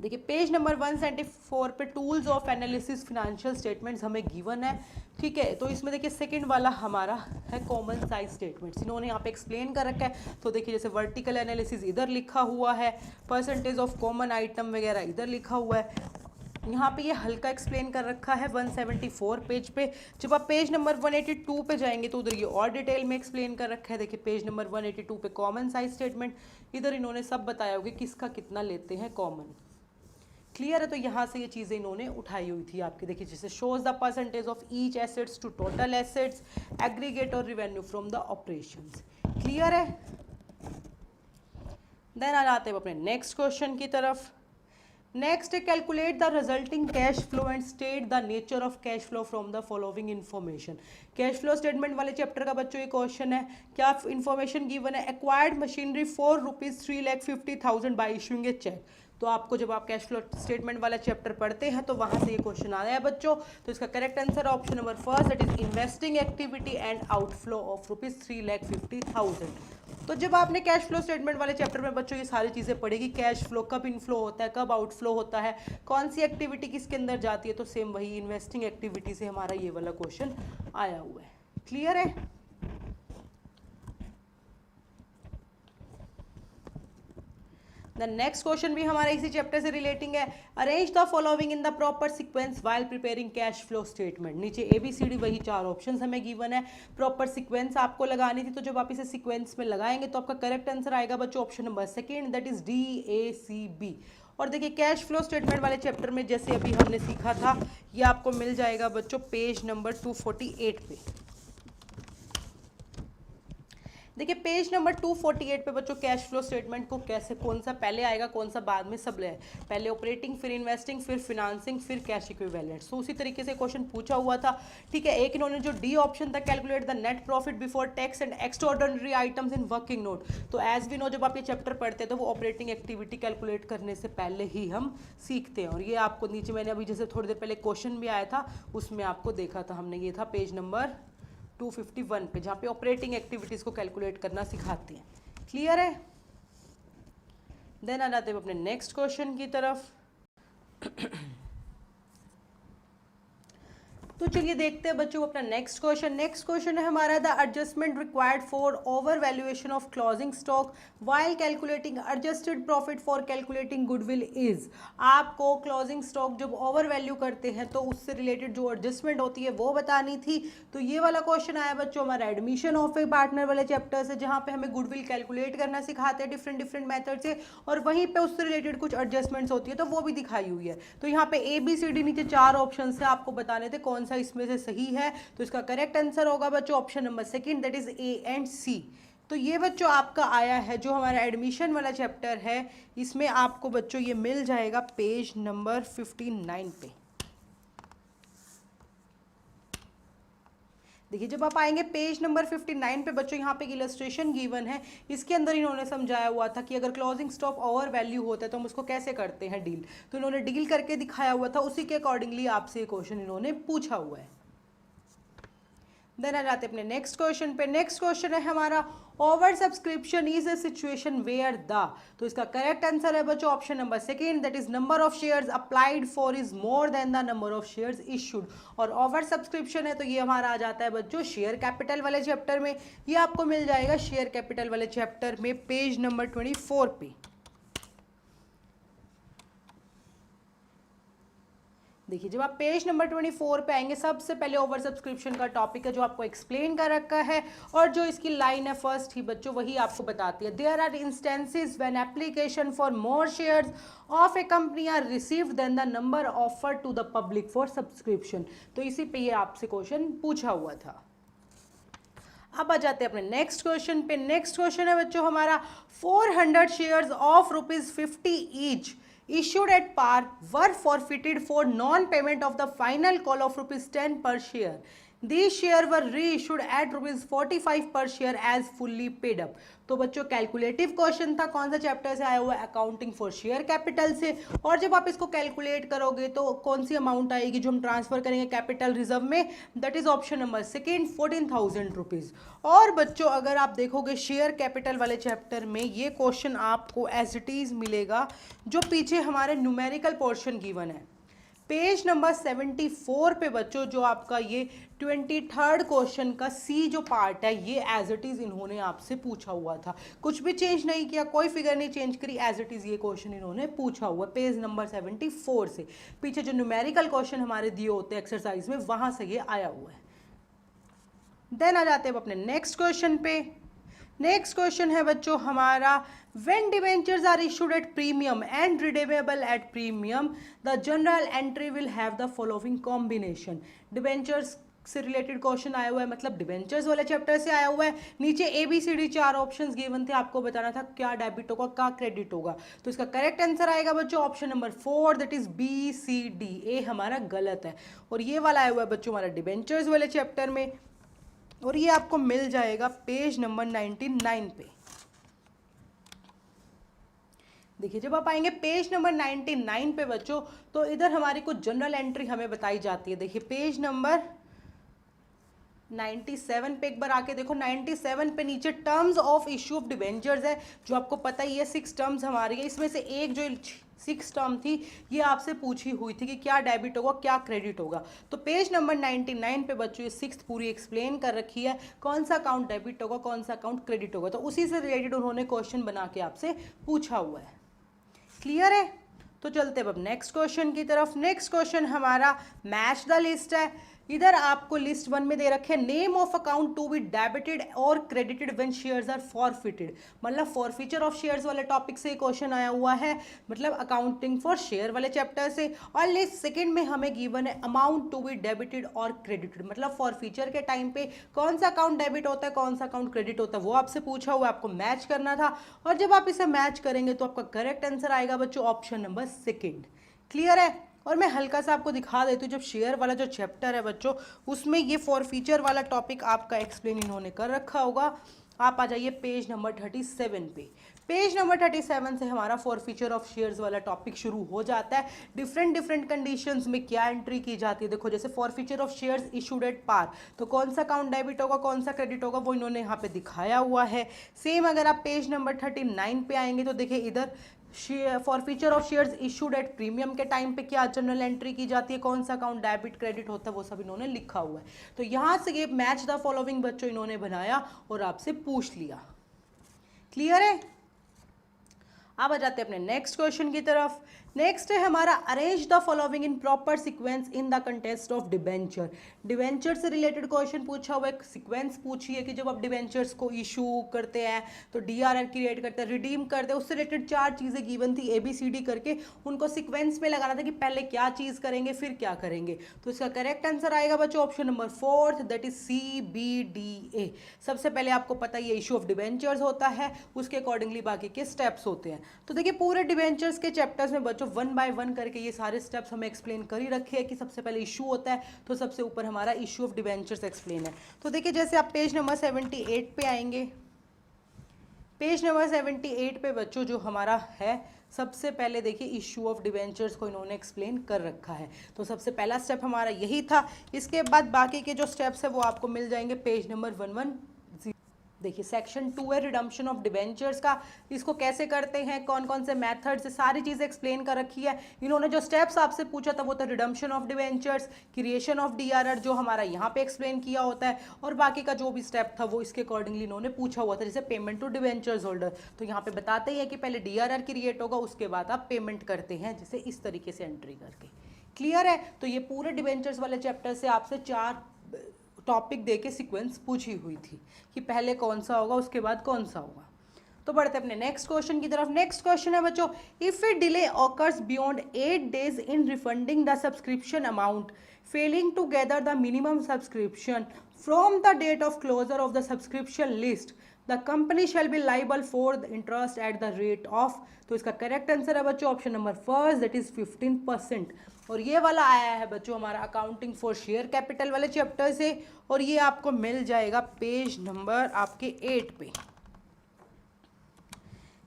देखिए पेज नंबर 174 पे tools of analysis financial statements हमें गिवन है। ठीक है, तो इसमें देखिए सेकंड वाला हमारा है कॉमन साइज स्टेटमेंट्स, इन्होंने यहाँ पे एक्सप्लेन कर रखा है। तो देखिए जैसे वर्टिकल एनालिसिस इधर लिखा हुआ है, परसेंटेज ऑफ कॉमन आइटम वगैरह इधर लिखा हुआ है। यहाँ पे ये हल्का एक्सप्लेन कर रखा है 174 पेज पे। जब आप पेज नंबर 182 पे जाएंगे तो उधर ये और डिटेल में एक्सप्लेन कर रखा है। देखिए पेज नंबर 182 पे कॉमन साइज स्टेटमेंट, इधर इन्होंने सब बताया होगा किसका कितना लेते हैं कॉमन। क्लियर है? तो यहाँ से ये चीज़ें इन्होंने उठाई हुई थी आपकी। देखिए जैसे shows the percentage of each assets to total assets, aggregate और revenue from the operations. Clear है? देन आ जाते हैं अपने नेक्स्ट क्वेश्चन की तरफ। Next calculate the resulting cash flow and state the nature of cash flow from the following information. Cash flow statement वाले chapter का बच्चों ये क्वेश्चन है, क्या इन्फॉर्मेशन गिवन है, acquired machinery for ₹3,50,000 by issuing a cheque. तो आपको जब आप कैश फ्लो स्टेटमेंट वाला चैप्टर पढ़ते हैं तो वहां से ये क्वेश्चन आ रहा है बच्चों। तो इसका correct answer option number first, that is investing activity and outflow of ₹3,50,000। तो जब आपने कैश फ्लो स्टेटमेंट वाले चैप्टर में बच्चों ये सारी चीज़ें पढ़ेगी, कैश फ्लो कब इनफ्लो होता है, कब आउटफ्लो होता है, कौन सी एक्टिविटी किसके अंदर जाती है, तो सेम वही इन्वेस्टिंग एक्टिविटी से हमारा ये वाला क्वेश्चन आया हुआ है। क्लियर है? द नेक्स्ट क्वेश्चन भी हमारा इसी चैप्टर से रिलेटिंग है, arrange the following in the proper sequence while preparing cash flow statement. नीचे ABCD वही 4 ऑप्शंस हमें गिवन है, प्रॉपर सीक्वेंस आपको लगानी थी। तो जब आप इसे सीक्वेंस में लगाएंगे तो आपका करेक्ट आंसर आएगा बच्चों option number second, that is DACB। और देखिए कैश फ्लो स्टेटमेंट वाले चैप्टर में जैसे अभी हमने सीखा था, ये आपको मिल जाएगा बच्चों पेज नंबर 248 पे। देखिए पेज नंबर 248 पे बच्चों कैश फ्लो स्टेटमेंट को कैसे, कौन सा पहले आएगा कौन सा बाद में, सब ले पहले ऑपरेटिंग, फिर इन्वेस्टिंग, फिर फिनांसिंग, फिर कैश इक्विवेलेंट्स। तो उसी तरीके से क्वेश्चन पूछा हुआ था। ठीक है, एक इन्होंने जो डी ऑप्शन था, calculate the net profit before tax and extraordinary items in working note. तो एज वी नो जब आप ये चैप्टर पढ़ते हैं तो वो ऑपरेटिंग एक्टिविटी कैलकुलेट करने से पहले ही हम सीखते हैं। और ये आपको नीचे मैंने अभी जैसे थोड़ी देर पहले क्वेश्चन भी आया था उसमें आपको देखा था हमने, ये था पेज नंबर 251 पे, जहाँ पे ऑपरेटिंग एक्टिविटीज को कैलकुलेट करना सिखाते हैं। क्लियर है? देन आ जाते हैं अपने नेक्स्ट क्वेश्चन की तरफ। तो चलिए देखते हैं बच्चों अपना नेक्स्ट क्वेश्चन। नेक्स्ट क्वेश्चन है हमारा the adjustment required for over valuation of closing stock while calculating adjusted profit for calculating goodwill is. आपको क्लोजिंग स्टॉक जब ओवर वैल्यू करते हैं तो उससे रिलेटेड जो एडजस्टमेंट होती है वो बतानी थी। तो ये वाला क्वेश्चन आया बच्चों हमारा एडमिशन ऑफ ए पार्टनर वाले चैप्टर से, जहाँ पे हमें गुडविल कैलकुलेट करना सिखाते हैं डिफरेंट डिफरेंट मेथड से, और वहीं पे उससे रिलेटेड कुछ एडजस्टमेंट्स होती है तो वो भी दिखाई हुई है। तो यहाँ पे ABCD नीचे 4 ऑप्शन से आपको बताने थे कौन सा इसमें से सही है। तो इसका करेक्ट आंसर होगा बच्चों option number second, that is A and C। तो ये बच्चों आपका आया है जो हमारा एडमिशन वाला चैप्टर है, इसमें आपको बच्चों ये मिल जाएगा पेज नंबर 59 पे। देखिए जब आप आएंगे पेज नंबर 59 पे बच्चों, यहाँ पे एक इलस्ट्रेशन गिवन है, इसके अंदर इन्होंने समझाया हुआ था कि अगर क्लोजिंग स्टॉक ओवर वैल्यू होता है तो हम उसको कैसे करते हैं डील। तो इन्होंने डील करके दिखाया हुआ था, उसी के अकॉर्डिंगली आपसे ये क्वेश्चन इन्होंने पूछा हुआ है। देन आ जाते अपने नेक्स्ट क्वेश्चन पे। नेक्स्ट क्वेश्चन है हमारा over subscription is a situation where the. तो इसका करेक्ट आंसर है बच्चों option number second, that is number of shares applied for is more than the number of shares issued. और over subscription है तो ये हमारा आ जाता है बच्चों शेयर कैपिटल वाले चैप्टर में। ये आपको मिल जाएगा शेयर कैपिटल वाले चैप्टर में पेज नंबर 24 पे। देखिए जब आप पेज नंबर 24 पे आएंगे, सबसे पहले ओवर सब्सक्रिप्शन का टॉपिक है जो आपको एक्सप्लेन कर रखा है, और जो इसकी लाइन है फर्स्ट ही बच्चों वही आपको बताती है। There are instances when application for more shares of a company are received then the number offered to the public for subscription. तो इसी पे ये आपसे क्वेश्चन पूछा हुआ था। अब आ जाते हैं अपने नेक्स्ट क्वेश्चन पे। नेक्स्ट क्वेश्चन है बच्चों हमारा 400 shares of ₹50 each issued at par were forfeited for non-payment of the final call of ₹10 per share. These shares were reissued at ₹45 per share as fully paid up. तो बच्चों calculative question था, कौन सा chapter से आया हुआ है, accounting for share capital से। और जब आप इसको कैलकुलेट करोगे तो कौन सी अमाउंट आएगी जो हम ट्रांसफर करेंगे कैपिटल रिजर्व में, that is option number second 14,000 rupees. और बच्चों अगर आप देखोगे शेयर कैपिटल वाले चैप्टर में ये क्वेश्चन आपको एज इट इज मिलेगा जो पीछे हमारे न्यूमेरिकल पोर्शन गिवन है पेज नंबर 74 पे बच्चों। जो आपका ये 23rd क्वेश्चन का सी जो पार्ट है ये एज इट इज इन्होंने आपसे पूछा हुआ था, कुछ भी चेंज नहीं किया, कोई फिगर नहीं चेंज करी, एज इट इज ये क्वेश्चन इन्होंने पूछा हुआ पेज नंबर 74 से। पीछे जो न्यूमेरिकल क्वेश्चन हमारे दिए होते हैं एक्सरसाइज में वहां से ये आया हुआ है। देन आ जाते हैं अपने नेक्स्ट क्वेश्चन पे। नेक्स्ट क्वेश्चन है बच्चों हमारा when debentures are issued at premium and redeemable at premium the journal entry will have the following combination। Debentures से रिलेटेड क्वेश्चन आया हुआ है, मतलब डिबेंचर्स वाले चैप्टर से आया हुआ है। नीचे ABCD 4 ऑप्शंस गिवन थे, आपको बताना था क्या डेबिट होगा क्या क्रेडिट होगा। तो इसका करेक्ट आंसर आएगा बच्चों option number 4, that is BCD। ए हमारा गलत है। और ये वाला आया हुआ है बच्चों हमारा डिबेंचर्स वाले चैप्टर में, और ये आपको मिल जाएगा पेज नंबर 99 पे। देखिए जब आप आएंगे पेज नंबर 99 पे बच्चों तो इधर हमारी कुछ जनरल एंट्री हमें बताई जाती है। देखिए पेज नंबर 97 पे एक बार आके देखो, 97 पे नीचे terms of issue of debentures है, जो आपको पता ही है 6 टर्म्स हमारी है, इसमें से एक जो 6 टर्म थी ये आपसे पूछी हुई थी कि क्या डेबिट होगा क्या क्रेडिट होगा। तो पेज नंबर 99 पे बच्चों ये 6th पूरी एक्सप्लेन कर रखी है, कौन सा अकाउंट डेबिट होगा कौन सा अकाउंट क्रेडिट होगा। तो उसी से रिलेटेड उन्होंने क्वेश्चन बना के आपसे पूछा हुआ है। क्लियर है? तो चलते अब नेक्स्ट क्वेश्चन की तरफ। नेक्स्ट क्वेश्चन हमारा मैच द लिस्ट है। इधर आपको लिस्ट 1 में दे रखे name of account to be debited और credited when shares are forfeited, मतलब फॉरफीचर ऑफ शेयर्स वाले टॉपिक से क्वेश्चन आया हुआ है, मतलब अकाउंटिंग फॉर शेयर वाले चैप्टर से। और लिस्ट सेकंड में हमें गिवन है अमाउंट टू बी डेबिटेड और क्रेडिटेड, मतलब फॉरफीचर के टाइम पे कौन सा अकाउंट डेबिट होता है कौन सा अकाउंट क्रेडिट होता है वो आपसे पूछा हुआ है, आपको मैच करना था। और जब आप इसे मैच करेंगे तो आपका करेक्ट आंसर आएगा बच्चों ऑप्शन नंबर सेकेंड। क्लियर है? और मैं हल्का सा आपको दिखा देती हूँ, जब शेयर वाला जो चैप्टर है बच्चों उसमें ये फॉरफीचर वाला टॉपिक आपका एक्सप्लेन इन्होंने कर रखा होगा। आप आ जाइए पेज नंबर 37 पे। पेज नंबर 37 से हमारा फॉरफीचर ऑफ शेयर्स वाला टॉपिक शुरू हो जाता है। डिफरेंट कंडीशंस में क्या एंट्री की जाती है, देखो जैसे forfeiture of shares issued at par, तो कौन सा अकाउंट डेबिट होगा कौन सा क्रेडिट होगा वो इन्होंने यहाँ पे दिखाया हुआ है। सेम अगर आप पेज नंबर 39 पे आएंगे तो देखिए इधर forfeiture of shares issued at premium के टाइम पे क्या जनरल एंट्री की जाती है, कौन सा अकाउंट डेबिट क्रेडिट होता है, वो सब इन्होंने लिखा हुआ है। तो यहाँ से ये मैच द फॉलोइंग बच्चों इन्होंने बनाया और आपसे पूछ लिया। क्लियर है। अब आ जाते हैं अपने नेक्स्ट क्वेश्चन की तरफ। नेक्स्ट है हमारा arrange the following in proper sequence in the contest of debenture. Debenture से रिलेटेड क्वेश्चन पूछा हुआ है, सीक्वेंस पूछी है कि जब आप डिबेंचर्स को इशू करते हैं तो डीआरआर क्रिएट करते हैं, रिडीम करते हैं, उससे रिलेटेड 4 चीज़ें गिवन थी ABCD करके, उनको सीक्वेंस में लगाना था कि पहले क्या चीज़ करेंगे फिर क्या करेंगे। तो इसका करेक्ट आंसर आएगा बच्चों option number 4, that is CBDA। सबसे पहले आपको पता है ये इशू ऑफ डिबेंचर्स होता है, उसके अकॉर्डिंगली बाकी के स्टेप्स होते हैं। तो देखिए पूरे डिबेंचर्स के चैप्टर्स में बच्चों 1 बाय 1 करके ये सारे स्टेप्स हमें एक्सप्लेन कर ही रखे हैं कि सबसे पहले इशू होता है तो सबसे ऊपर हमारा इशू ऑफ डिबेंचर्स एक्सप्लेन है। तो देखिए जैसे आप पेज नंबर 78 पे आएंगे, पेज नंबर 78 पे बच्चों जो हमारा है सबसे पहले देखिए इशू ऑफ डिबेंचर्स को इन्होंने एक्सप्लेन कर रखा है। तो सबसे पहला स्टेप हमारा यही था। इसके बाद बाकी के जो स्टेप्स है वो आपको मिल जाएंगे पेज नंबर 110। देखिए सेक्शन 2 है रिडम्पशन ऑफ डिबेंचर्स का, इसको कैसे करते हैं, कौन कौन से मेथड्स, सारी चीज़ें एक्सप्लेन कर रखी है। इन्होंने जो स्टेप्स आपसे पूछा था वो था redemption of debentures, creation of DRR जो हमारा यहाँ पे एक्सप्लेन किया होता है, और बाकी का जो भी स्टेप था वो इसके अकॉर्डिंगली इन्होंने पूछा हुआ था, जैसे पेमेंट टू डिबेंचर्स होल्डर। तो यहाँ पे बताते ही है कि पहले डीआरआर क्रिएट होगा, उसके बाद आप पेमेंट करते हैं, जैसे इस तरीके से एंट्री करके। क्लियर है। तो ये पूरे डिबेंचर्स वाले चैप्टर से आपसे 4 टॉपिक देके सीक्वेंस पूछी हुई थी कि पहले कौन सा होगा उसके बाद कौन सा होगा। तो बढ़ते अपने नेक्स्ट क्वेश्चन की तरफ। नेक्स्ट क्वेश्चन है बच्चों, if a delay occurs beyond 8 days in refunding the subscription amount failing to gather the minimum subscription from the date of closure of the subscription list the company shall be liable for the interest at the rate of. तो इसका correct answer है बच्चों option number 1, that is 15%। और ये वाला आया है बच्चों हमारा अकाउंटिंग फॉर शेयर कैपिटल वाले चैप्टर से, और ये आपको मिल जाएगा पेज नंबर आपके 8 पे।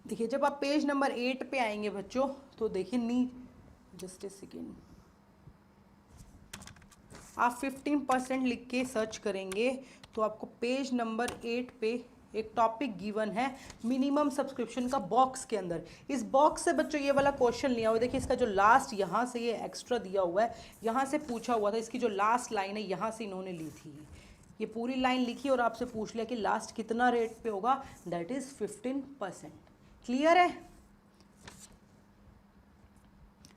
देखिए जब आप पेज नंबर 8 पे आएंगे बच्चों तो देखिए जस्ट ए सेकेंड, आप 15% लिख के सर्च करेंगे तो आपको पेज नंबर 8 पे एक टॉपिक गिवन है मिनिमम सब्सक्रिप्शन का बॉक्स के अंदर। इस बॉक्स से बच्चों ये वाला क्वेश्चन लिया हुआ है। देखिए इसका जो लास्ट यहाँ से ये एक्स्ट्रा दिया हुआ है, यहाँ से पूछा हुआ था, इसकी जो लास्ट लाइन है यहाँ से इन्होंने ली थी, ये पूरी लाइन लिखी और आपसे पूछ लिया कि लास्ट कितना रेट पे होगा, दैट इज 15%। क्लियर है।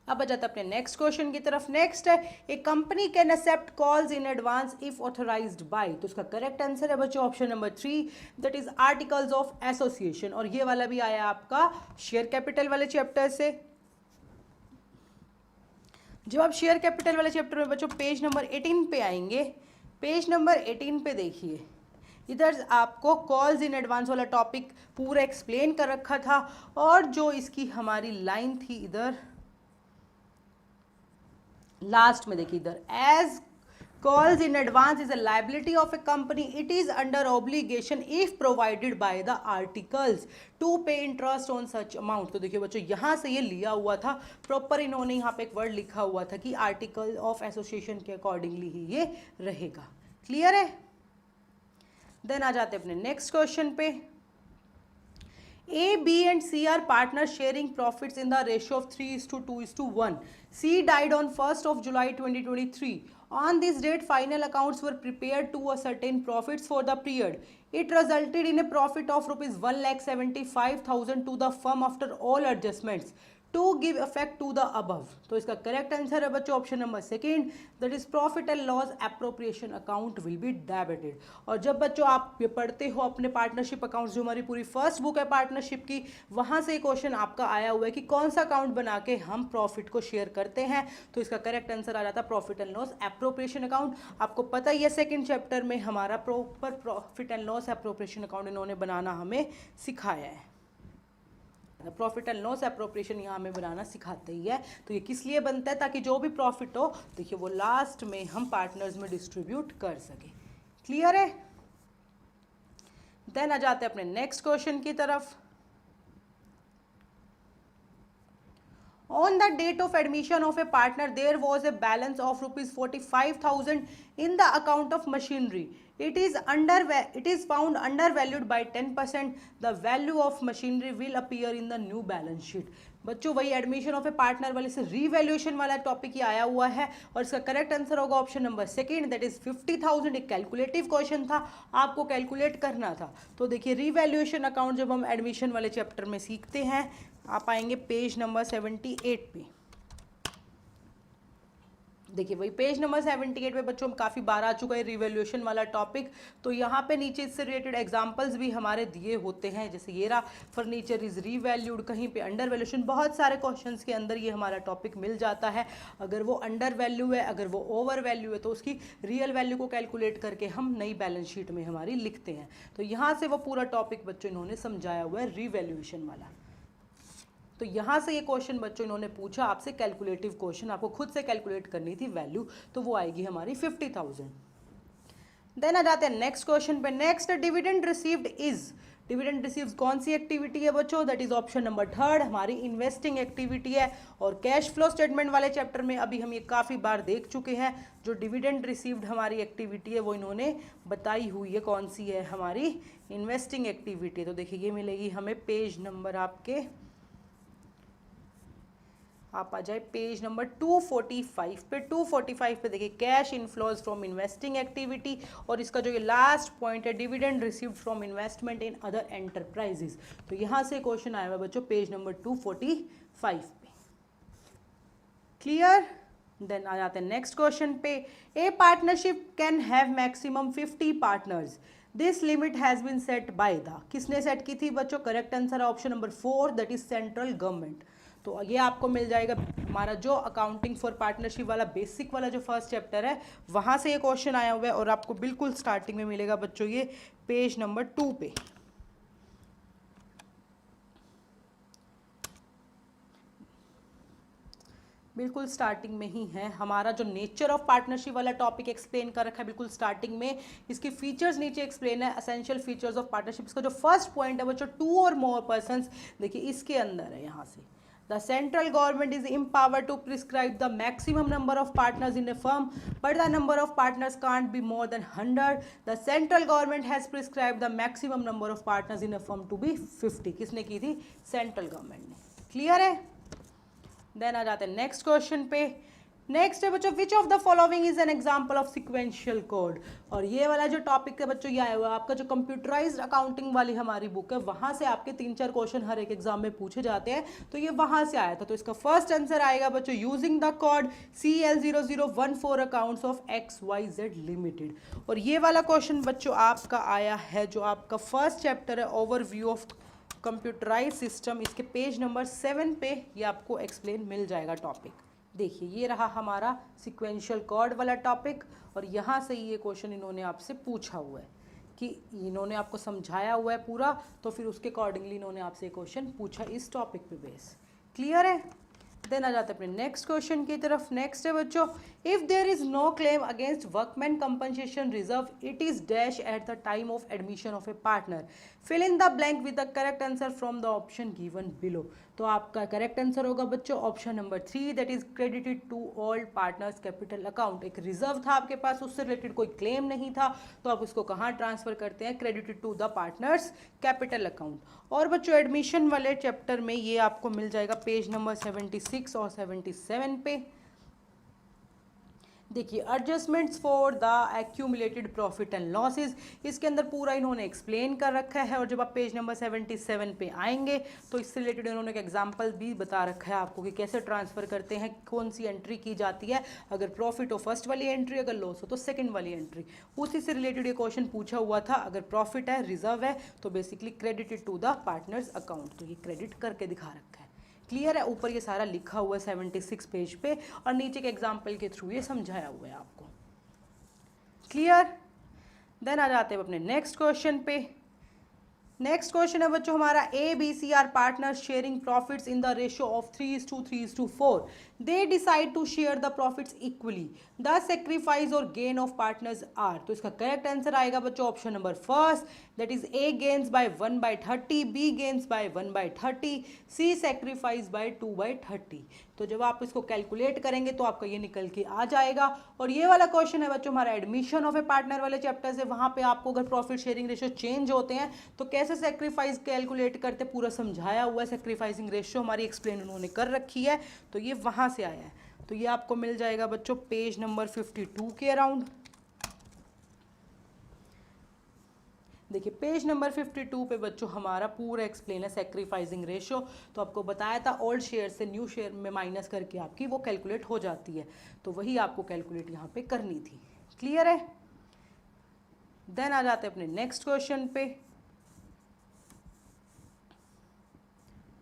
अब आ जाता है अपने नेक्स्ट क्वेश्चन की तरफ। नेक्स्ट है a company can accept calls in advance if authorised by. तो उसका करेक्ट आंसर है बच्चों option number 3, that is articles of association. और ये वाला भी आया आपका शेयर कैपिटल वाले चैप्टर से। जब आप शेयर कैपिटल वाले चैप्टर में बच्चों पेज नंबर 18 पे आएंगे, पेज नंबर 18 पे देखिए इधर आपको कॉल्स इन एडवांस वाला टॉपिक पूरा एक्सप्लेन कर रखा था, और जो इसकी हमारी लाइन थी इधर लास्ट में देखिए इधर, as calls in advance is a liability of a company it is under obligation if provided by the articles to pay interest on such amount. तो देखिए बच्चों यहाँ से ये लिया हुआ था प्रॉपर, इन्होंने यहाँ पे एक वर्ड लिखा हुआ था कि आर्टिकल ऑफ एसोसिएशन के अकॉर्डिंगली ही ये रहेगा। क्लियर है। देन आ जाते अपने नेक्स्ट क्वेश्चन पे। A, B and C are partners sharing profits in the ratio of 3:2:1. C died on 1st of July 2023. On this date, final accounts were prepared to ascertain profits for the period. It resulted in a profit of rupees 1,75,000 to the firm after all adjustments to give effect to the above. तो इसका correct answer है बच्चों option number 2, that is profit and loss appropriation account will be debited. और जब बच्चों आप ये पढ़ते हो अपने पार्टनरशिप अकाउंट्स, जो हमारी पूरी फर्स्ट बुक है पार्टनरशिप की, वहाँ से क्वेश्चन आपका आया हुआ है कि कौन सा अकाउंट बना के हम प्रॉफिट को शेयर करते हैं। तो इसका करेक्ट आंसर आ जाता है profit and loss appropriation account. आपको पता ही है सेकेंड चैप्टर में हमारा proper profit and loss appropriation account इन्होंने बनाना हमें सिखाया है। प्रॉफिट एंड लॉस एप्रोप्रिएशन यहाँ हमें बनाना सिखाते ही है। तो ये किस लिए बनता है, ताकि जो भी प्रॉफिट हो देखिए वो लास्ट में हम पार्टनर्स में डिस्ट्रीब्यूट कर सके। क्लियर है। देन आ जाते हैं अपने नेक्स्ट क्वेश्चन की तरफ। On the date of admission of a partner, there was a balance of rupees 45,000 in the account of machinery it is found undervalued by 10%, the value of machinery will appear in the new balance sheet। बच्चों वही admission of a partner वाले से revaluation वाला topic ही आया हुआ है और इसका करेक्ट आंसर होगा option number second, that is 50,000। एक कैलकुलेटिव क्वेश्चन था, आपको कैलकुलेट करना था। तो देखिए रीवैल्यूएशन अकाउंट जब हम एडमिशन वाले चैप्टर में सीखते हैं, आप आएंगे पेज नंबर 78 पे। देखिए वही पेज नंबर 78 पे बच्चों काफ़ी बार आ चुका है रिवैल्यूएशन वाला टॉपिक। तो यहाँ पे नीचे इससे रिलेटेड एग्जांपल्स भी हमारे दिए होते हैं, जैसे ये रहा फर्नीचर इज रीवैल्यूड, कहीं पे अंडर वैल्यूएशन, बहुत सारे क्वेश्चंस के अंदर ये हमारा टॉपिक मिल जाता है। अगर वो अंडर वैल्यू है, अगर वो ओवर वैल्यू है, तो उसकी रियल वैल्यू को कैलकुलेट करके हम नई बैलेंस शीट में हमारी लिखते हैं। तो यहाँ से वो पूरा टॉपिक बच्चों इन्होंने समझाया हुआ है रिवैल्यूएशन वाला। तो यहाँ से ये क्वेश्चन बच्चों इन्होंने पूछा आपसे कैलकुलेटिव क्वेश्चन, आपको खुद से कैलकुलेट करनी थी वैल्यू, तो वो आएगी हमारी 50,000। देन आ जाते हैं नेक्स्ट क्वेश्चन पे। Next dividend received is, dividend receives कौन सी एक्टिविटी है बच्चों, that is option number third, हमारी इन्वेस्टिंग एक्टिविटी है। और कैश फ्लो स्टेटमेंट वाले चैप्टर में अभी हम ये काफ़ी बार देख चुके हैं। जो डिविडेंड रिसीव्ड हमारी एक्टिविटी है वो इन्होंने बताई हुई है कौन सी है, हमारी इन्वेस्टिंग एक्टिविटी। तो देखिए ये मिलेगी हमें पेज नंबर आपके, आप आ जाए पेज नंबर 245 पे। 245 पे देखिए cash inflows from investing activity, और इसका जो ये लास्ट पॉइंट है dividend received from investment in other enterprises. तो यहाँ से क्वेश्चन आया हुआ बच्चों पेज नंबर 245 पे। क्लियर? देन आ जाते हैं नेक्स्ट क्वेश्चन पे। A partnership can have maximum 50 partners, this limit has been set by the, किसने सेट की थी बच्चों, करेक्ट आंसर है option number 4, that is central government. तो ये आपको मिल जाएगा हमारा जो अकाउंटिंग फॉर पार्टनरशिप वाला बेसिक वाला जो फर्स्ट चैप्टर है, वहाँ से ये क्वेश्चन आया हुआ है और आपको बिल्कुल स्टार्टिंग में मिलेगा बच्चों ये पेज नंबर 2 पे। बिल्कुल स्टार्टिंग में ही है हमारा जो नेचर ऑफ पार्टनरशिप वाला टॉपिक एक्सप्लेन कर रखा है बिल्कुल स्टार्टिंग में। इसकी फीचर्स नीचे एक्सप्लेन है, असेंशियल फीचर्स ऑफ पार्टनरशिप। इसका जो फर्स्ट पॉइंट है बच्चों 2 और मोर पर्सन्स, देखिए इसके अंदर है यहाँ से, The central government is empowered to prescribe the maximum number of partners in a firm, but the number of partners can't be more than 100. The central government has prescribed the maximum number of partners in a firm to be 50. किसने की थी, central government ने। Clear है? Then आ जाते हैं next question पे। Next है बच्चों, which of the following is an example of sequential code. और ये वाला जो टॉपिक है बच्चों ये आया हुआ है आपका जो कंप्यूटराइज्ड अकाउंटिंग वाली हमारी बुक है, वहाँ से आपके 3-4 क्वेश्चन हर एक एग्जाम में पूछे जाते हैं, तो ये वहाँ से आया था। तो इसका फर्स्ट आंसर आएगा बच्चों using the code CL0014 accounts of XYZ limited. और ये वाला क्वेश्चन बच्चों आपका आया है जो आपका फर्स्ट चैप्टर है ओवरव्यू ऑफ कंप्यूटराइज सिस्टम, इसके पेज नंबर 7 पे ये आपको एक्सप्लेन मिल जाएगा टॉपिक। देखिए ये रहा हमारा सिक्वेंशियल कॉर्ड वाला टॉपिक, और यहाँ से ये क्वेश्चन इन्होंने आपसे पूछा हुआ है कि इन्होंने आपको समझाया हुआ है पूरा, तो फिर उसके अकॉर्डिंगली इन्होंने आपसे क्वेश्चन पूछा इस टॉपिक पे बेस। क्लियर है? देन आ जाते हैं अपने नेक्स्ट क्वेश्चन की तरफ। नेक्स्ट है बच्चों, if there is no claim against workman compensation reserve it is dash at the time of admission of a partner, fill in the blank with the correct answer from the option given below. तो आपका correct answer होगा बच्चों option number 3, that is credited to all partners capital account. एक reserve था आपके पास, उससे related कोई claim नहीं था, तो आप उसको कहाँ ट्रांसफर करते हैं, credited to the partners capital account. और बच्चों एडमिशन वाले चैप्टर में ये आपको मिल जाएगा पेज नंबर 76 और 77 पे। देखिए adjustments for the accumulated profit and losses, इसके अंदर पूरा इन्होंने एक्सप्लेन कर रखा है। और जब आप पेज नंबर 77 पे आएंगे तो इससे रिलेटेड इन्होंने एक एग्जांपल भी बता रखा है आपको कि कैसे ट्रांसफ़र करते हैं, कौन सी एंट्री की जाती है, अगर प्रॉफिट हो फर्स्ट वाली एंट्री, अगर लॉस हो तो सेकंड वाली एंट्री। उसी से रिलेटेड ये क्वेश्चन पूछा हुआ था। अगर प्रॉफिट है, रिजर्व है, तो basically credited to the partners account, तो ये क्रेडिट करके दिखा रखा है। क्लियर है? ऊपर ये सारा लिखा हुआ है 76 पेज पे, और नीचे के एग्जाम्पल के थ्रू ये समझाया हुआ है आपको। क्लियर? देन आ जाते हैं अपने नेक्स्ट क्वेश्चन पे। नेक्स्ट क्वेश्चन है बच्चों हमारा, A B C are partners sharing profits in the ratio of 3:3:4. They decide to share the profits equally. The sacrifice और गेन ऑफ पार्टनर्स आर. तो इसका करेक्ट आंसर आएगा बच्चों option number first, that is A gains by 1/30, B gains by 1/30, C sacrifice by 2/30. तो जब आप इसको calculate करेंगे तो आपका ये निकल के आ जाएगा. और ये वाला क्वेश्चन है बच्चों हमारा एडमिशन ऑफ ए पार्टनर वाले चैप्टर से. वहां पे आपको अगर प्रॉफिट शेयरिंग रेशियो चेंज होते हैं तो कैसे सेक्रीफाइस कैलकुलेट करते पूरा समझाया हुआ है. सेक्रीफाइसिंग रेशियो हमारी एक्सप्लेन उन्होंने कर रखी है, तो ये वहां से आया है. तो ये आपको मिल जाएगा बच्चों पेज नंबर 52 के अराउंड. देखिए पेज नंबर 52 पे बच्चों हमारा पूरा एक्सप्लेन है सेक्रीफाइसिंग रेशियो. तो आपको बताया था ओल्ड शेयर से न्यू शेयर में माइनस करके आपकी वो कैलकुलेट हो जाती है. तो वही आपको कैलकुलेट यहाँ पे करनी थी. क्लियर है. देन आ जाते हैं अपने नेक्स्ट क्वेश्चन पे.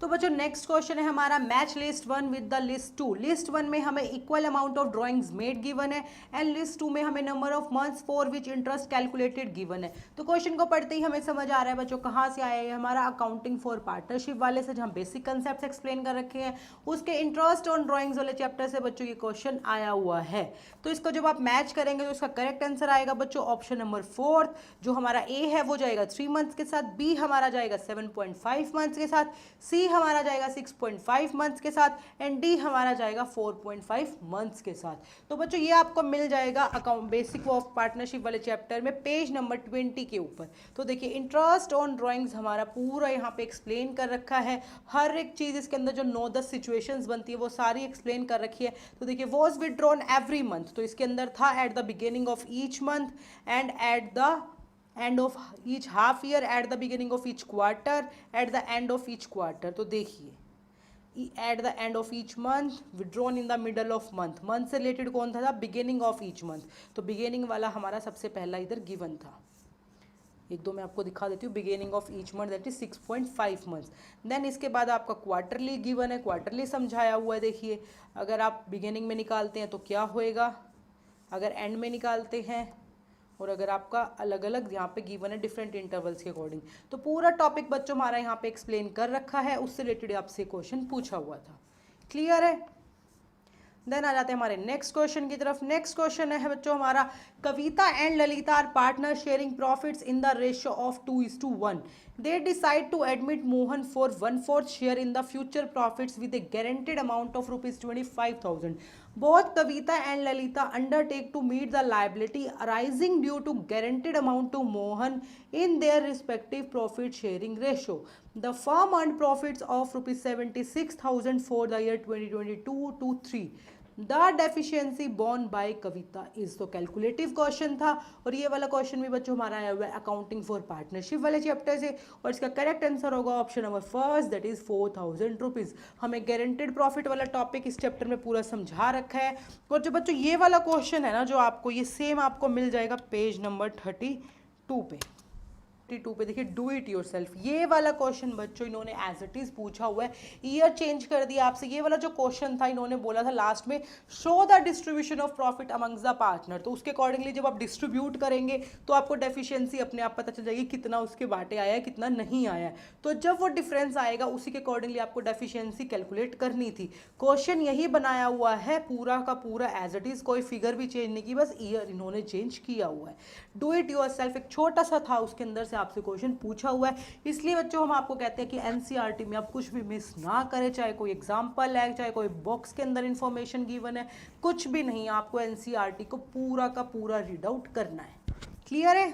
तो बच्चों नेक्स्ट क्वेश्चन है हमारा, match list 1 with the list 2. List 1 में हमें equal amount of drawings made given है एंड लिस्ट 2 में हमें number of months for which interest calculated given है. तो क्वेश्चन को पढ़ते ही हमें समझ आ रहा है बच्चों कहाँ से आया है. हमारा अकाउंटिंग फॉर पार्टनरशिप वाले से जहाँ बेसिक कंसेप्ट एक्सप्लेन कर रखे हैं उसके इंटरेस्ट ऑन ड्राइंग्स वाले चैप्टर से बच्चों ये क्वेश्चन आया हुआ है. तो इसको जब आप मैच करेंगे तो इसका करेक्ट आंसर आएगा बच्चों ऑप्शन नंबर 4. जो हमारा ए है वो जाएगा 3 मंथ्स के साथ, बी हमारा जाएगा 7.5 मंथ्स के साथ, सी हमारा जाएगा 6.5 मंथ्स के साथ एंड डी हमारा जाएगा 4.5 मंथ्स के साथ. तो बच्चों ये आपको मिल जाएगा अकाउंट बेसिक ऑफ पार्टनरशिप वाले चैप्टर में पेज नंबर 20 के ऊपर. तो देखिए इंटरेस्ट ऑन ड्राइंग्स हमारा पूरा यहाँ पे एक्सप्लेन कर रखा है. हर एक चीज इसके अंदर जो 9-10 सिचुएशंस बनती है वो सारी एक्सप्लेन कर रखी है. तो देखिए वॉज विदड्रॉन एवरी मंथ, तो इसके अंदर था at the beginning of each month and at the end of each half year, at the beginning of each quarter, at the end of each quarter. तो देखिए at the end of each month, withdrawn in the middle of month. Month से related कौन था beginning of each month. तो beginning वाला हमारा सबसे पहला इधर गिवन था. एक दो मैं आपको दिखा देती हूँ. Beginning of each month that is 6.5 months. Then इसके बाद आपका क्वार्टरली गिवन है, क्वार्टरली समझाया हुआ है. देखिए अगर आप बिगिनिंग में निकालते हैं तो क्या होएगा, अगर एंड में निकालते हैं, और अगर आपका अलग अलग यहाँ पे गिवन है डिफरेंट इंटरवल्स के अकॉर्डिंग. तो पूरा टॉपिक बच्चों हमारा यहाँ पे एक्सप्लेन कर रखा है, उससे रिलेटेड आपसे क्वेश्चन पूछा हुआ था. क्लियर है. देन आ जाते हैं हमारे नेक्स्ट क्वेश्चन की तरफ. नेक्स्ट क्वेश्चन है बच्चों हमारा, Kavita and Lalita are partner sharing profits in the ratio of 2:1. They decide to admit Mohan for 1/4 share in the future profits with a guaranteed amount of rupees 25,000. Both Kavita and Lalita undertake to meet the liability arising due to guaranteed amount to Mohan in their respective profit sharing ratio. The firm earned profits of rupees 76,000 for the year 2022-3. The deficiency borne by Kavita is. तो calculative question था और ये वाला question भी बच्चों हमारा आया हुआ है अकाउंटिंग फॉर पार्टनरशिप वाले चैप्टर से. और इसका करेक्ट आंसर होगा option number first, that is 4,000 rupees. हमें गारंटेड प्रॉफिट वाला टॉपिक इस चैप्टर में पूरा समझा रखा है. और जो बच्चों ये वाला क्वेश्चन है ना जो आपको ये सेम आपको मिल जाएगा पेज नंबर 32 पे. 32 पे देखिए डू इट योर सेल्फ. ये वाला क्वेश्चन बच्चों इन्होंने एज इट इज पूछा हुआ है. ईयर चेंज कर दिया आपसे. ये वाला जो क्वेश्चन था इन्होंने बोला था लास्ट में show the distribution of profit amongst the partner. तो उसके अकॉर्डिंगली जब आप डिस्ट्रीब्यूट करेंगे तो आपको डेफिशिएंसी अपने आप पता चल जाएगी कितना उसके बाटे आया है कितना नहीं आया है. तो जब वो डिफरेंस आएगा उसी के अकॉर्डिंगली आपको डेफिशिएंसी कैलकुलेट करनी थी. क्वेश्चन यही बनाया हुआ है पूरा का पूरा एज इट इज. कोई फिगर भी चेंज नहीं की, बस ईयर इन्होंने चेंज किया हुआ है. डू इट योर सेल्फ एक छोटा सा था, उसके अंदर से आपसे क्वेश्चन पूछा हुआ है. इसलिए बच्चों हम आपको कहते हैं कि एनसीईआरटी में आप कुछ भी मिस ना करें, चाहे कोई एग्जांपल है, चाहे कोई बॉक्स के अंदर इंफॉर्मेशन गिवन है, कुछ भी नहीं. आपको एनसीईआरटी को पूरा का पूरा रीड आउट करना है. क्लियर है.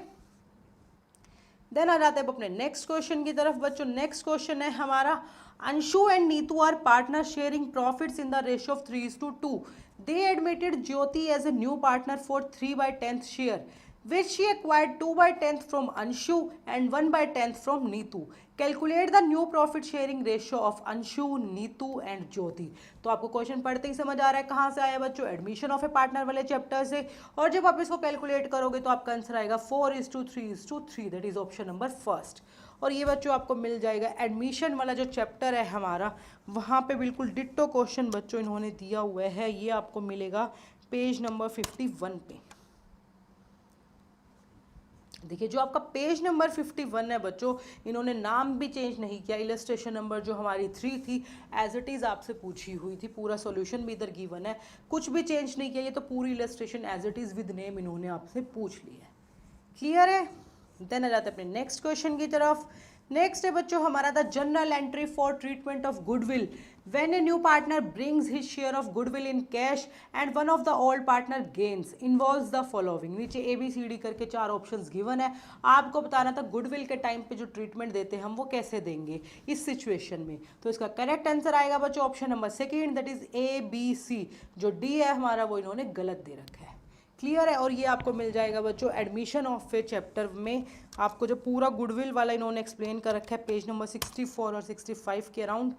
देन आ जाते हैं अपने नेक्स्ट क्वेश्चन की तरफ. बच्चों नेक्स्ट क्वेश्चन है हमारा, Anshu and Neetu are partner sharing profits in the ratio of 3:2. They admitted Jyoti as a new partner for 3/10 share which she acquired 2/10 from Anshu and 1/10 from Neetu. Calculate the new profit sharing ratio of Anshu, Neetu and Jyoti. तो आपको question पढ़ते ही समझ आ रहा है कहाँ से आया बच्चों, एडमिशन ऑफ ए पार्टनर वाले चैप्टर से. और जब आप इसको कैलकुलेट करोगे तो आपका आंसर आएगा 4:3:3, that is option number first. और ये बच्चों आपको मिल जाएगा एडमिशन वाला जो चैप्टर है हमारा, वहाँ पे बिल्कुल डिट्टो क्वेश्चन बच्चों इन्होंने दिया हुआ है. ये आपको मिलेगा पेज नंबर 51 पे. देखिए जो आपका पेज नंबर 51 है बच्चों, इन्होंने नाम भी चेंज नहीं किया, इलस्ट्रेशन नंबर जो हमारी 3 थी एज इट इज़ आपसे पूछी हुई थी, पूरा सॉल्यूशन भी इधर गिवन है, कुछ भी चेंज नहीं किया, ये तो पूरी illustration as it is with name इन्होंने आपसे पूछ ली है। क्लियर है? देन आ जाते हैं अपने नेक्स्ट क्वेश्चन की तरफ। नेक्स्ट है बच्चों हमारा the general entry for treatment of goodwill when A new partner brings his share of goodwill in cash and one of the old partner gains involves the following. नीचे ABCD करके 4 options given है, आपको बताना था goodwill के time पे जो treatment देते हैं हम वो कैसे देंगे इस सिचुएशन में। तो इसका करेक्ट आंसर आएगा बच्चों option number second, that is ABC। जो D है हमारा वो इन्होंने गलत दे रखा है। क्लियर है? और ये आपको मिल जाएगा बच्चों एडमिशन ऑफ ए चैप्टर में, आपको जो पूरा गुडविल वाला इन्होंने एक्सप्लेन कर रखा है पेज नंबर 64 और 65 के अराउंड।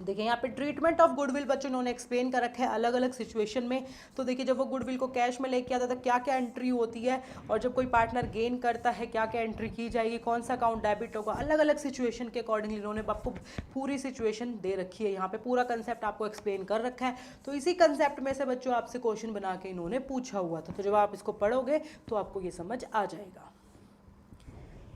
देखिए यहाँ पे ट्रीटमेंट ऑफ गुडविल बच्चों इन्होंने एक्सप्लेन कर रखा है अलग अलग सिचुएशन में। तो देखिए जब वो गुडविल को कैश में लेके आता था क्या क्या एंट्री होती है, और जब कोई पार्टनर गेन करता है क्या क्या एंट्री की जाएगी, कौन सा अकाउंट डेबिट होगा, अलग अलग सिचुएशन के अकॉर्डिंगली इन्होंने आपको पूरी सिचुएशन दे रखी है, यहाँ पे पूरा कंसेप्ट आपको एक्सप्लेन कर रखा है। तो इसी कंसेप्ट में से बच्चों आपसे क्वेश्चन बना के इन्होंने पूछा हुआ था, तो जब आप इसको पढ़ोगे तो आपको ये समझ आ जाएगा।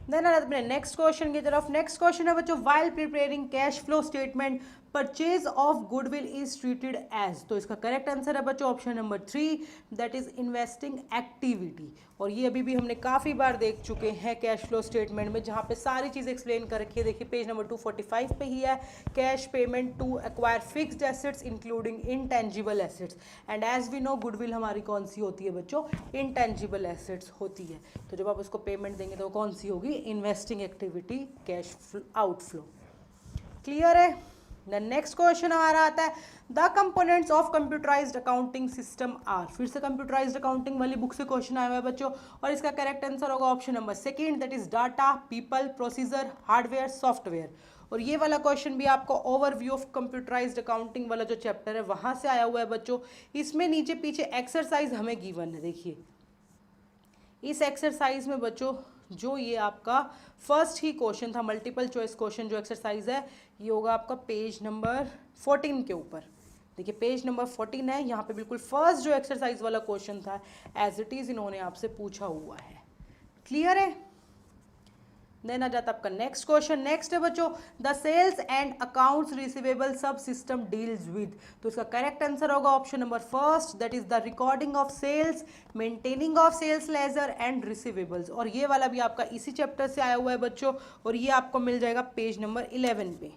देन अपने नेक्स्ट क्वेश्चन की तरफ। नेक्स्ट क्वेश्चन है बच्चों while preparing cash flow statement purchase of goodwill is treated as. तो इसका करेक्ट आंसर है बच्चों option number 3, that is investing activity. और ये अभी भी हमने काफ़ी बार देख चुके हैं कैश फ्लो स्टेटमेंट में, जहाँ पे सारी चीज़ एक्सप्लेन कर रखी है। देखिए पेज नंबर 245 पे ही है, cash payment to acquire fixed assets including intangible assets. And as we know goodwill हमारी कौन सी होती है बच्चों, इनटेंजिबल एसेट्स होती है। तो जब आप उसको पेमेंट देंगे तो वो कौन सी होगी, investing activity cash outflow. Clear है? द नेक्स्ट क्वेश्चन हमारा आता है the components of computerised accounting system are. फिर से कंप्यूटराइज्ड अकाउंटिंग वाली बुक से क्वेश्चन आया हुआ है बच्चों, और इसका करेक्ट आंसर होगा option number second, that is data, people, procedure, hardware, software. और ये वाला क्वेश्चन भी आपको ओवरव्यू ऑफ कंप्यूटराइज्ड अकाउंटिंग वाला जो चैप्टर है वहां से आया हुआ है बच्चों। इसमें नीचे पीछे एक्सरसाइज हमें गिवन है। देखिए इस एक्सरसाइज में बच्चों जो ये आपका फर्स्ट ही क्वेश्चन था, मल्टीपल चॉइस क्वेश्चन जो एक्सरसाइज है, ये होगा आपका पेज नंबर 14 के ऊपर। देखिए पेज नंबर 14 है, यहाँ पे बिल्कुल फर्स्ट जो एक्सरसाइज वाला क्वेश्चन था एज इट इज इन्होंने आपसे पूछा हुआ है। क्लियर है? देन आ जाता आपका नेक्स्ट क्वेश्चन। नेक्स्ट है बच्चों the sales and accounts receivable subsystem deals with. तो इसका करेक्ट आंसर होगा option number first, that is the recording of sales, maintaining of sales ledger and receivables. और ये वाला भी आपका इसी चैप्टर से आया हुआ है बच्चों, और ये आपको मिल जाएगा पेज नंबर 11 पे।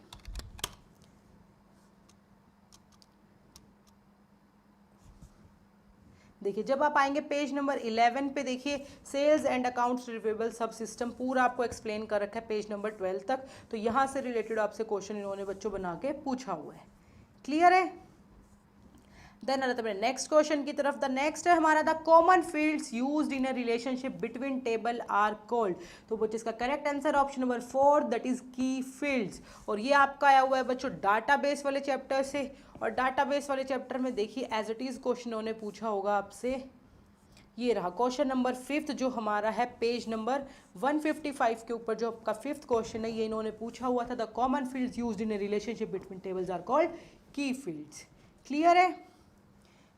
देखिए जब आप आएंगे पेज नंबर 11 पे, देखिए सेल्स एंड अकाउंट्स रिसीवेबल सब सिस्टम पूरा आपको एक्सप्लेन कर रखा है पेज नंबर 12 तक। तो यहाँ से रिलेटेड आपसे क्वेश्चन इन्होंने बच्चों बना के पूछा हुआ है। क्लियर है? देन आता है नेक्स्ट क्वेश्चन की तरफ। द नेक्स्ट है हमारा the common fields used in a relationship between table are called. तो बच्चों इसका correct answer option number 4, that is key fields. और ये आपका आया हुआ है बच्चों डाटाबेस वाले चैप्टर से, और डाटाबेस वाले चैप्टर में देखिए एज इट इज क्वेश्चन उन्होंने पूछा होगा आपसे। ये रहा क्वेश्चन नंबर 5 जो हमारा है पेज नंबर 155 के ऊपर, जो आपका 5th क्वेश्चन है, ये इन्होंने पूछा हुआ था the common fields used in a relationship between tables are called key fields. Clear है?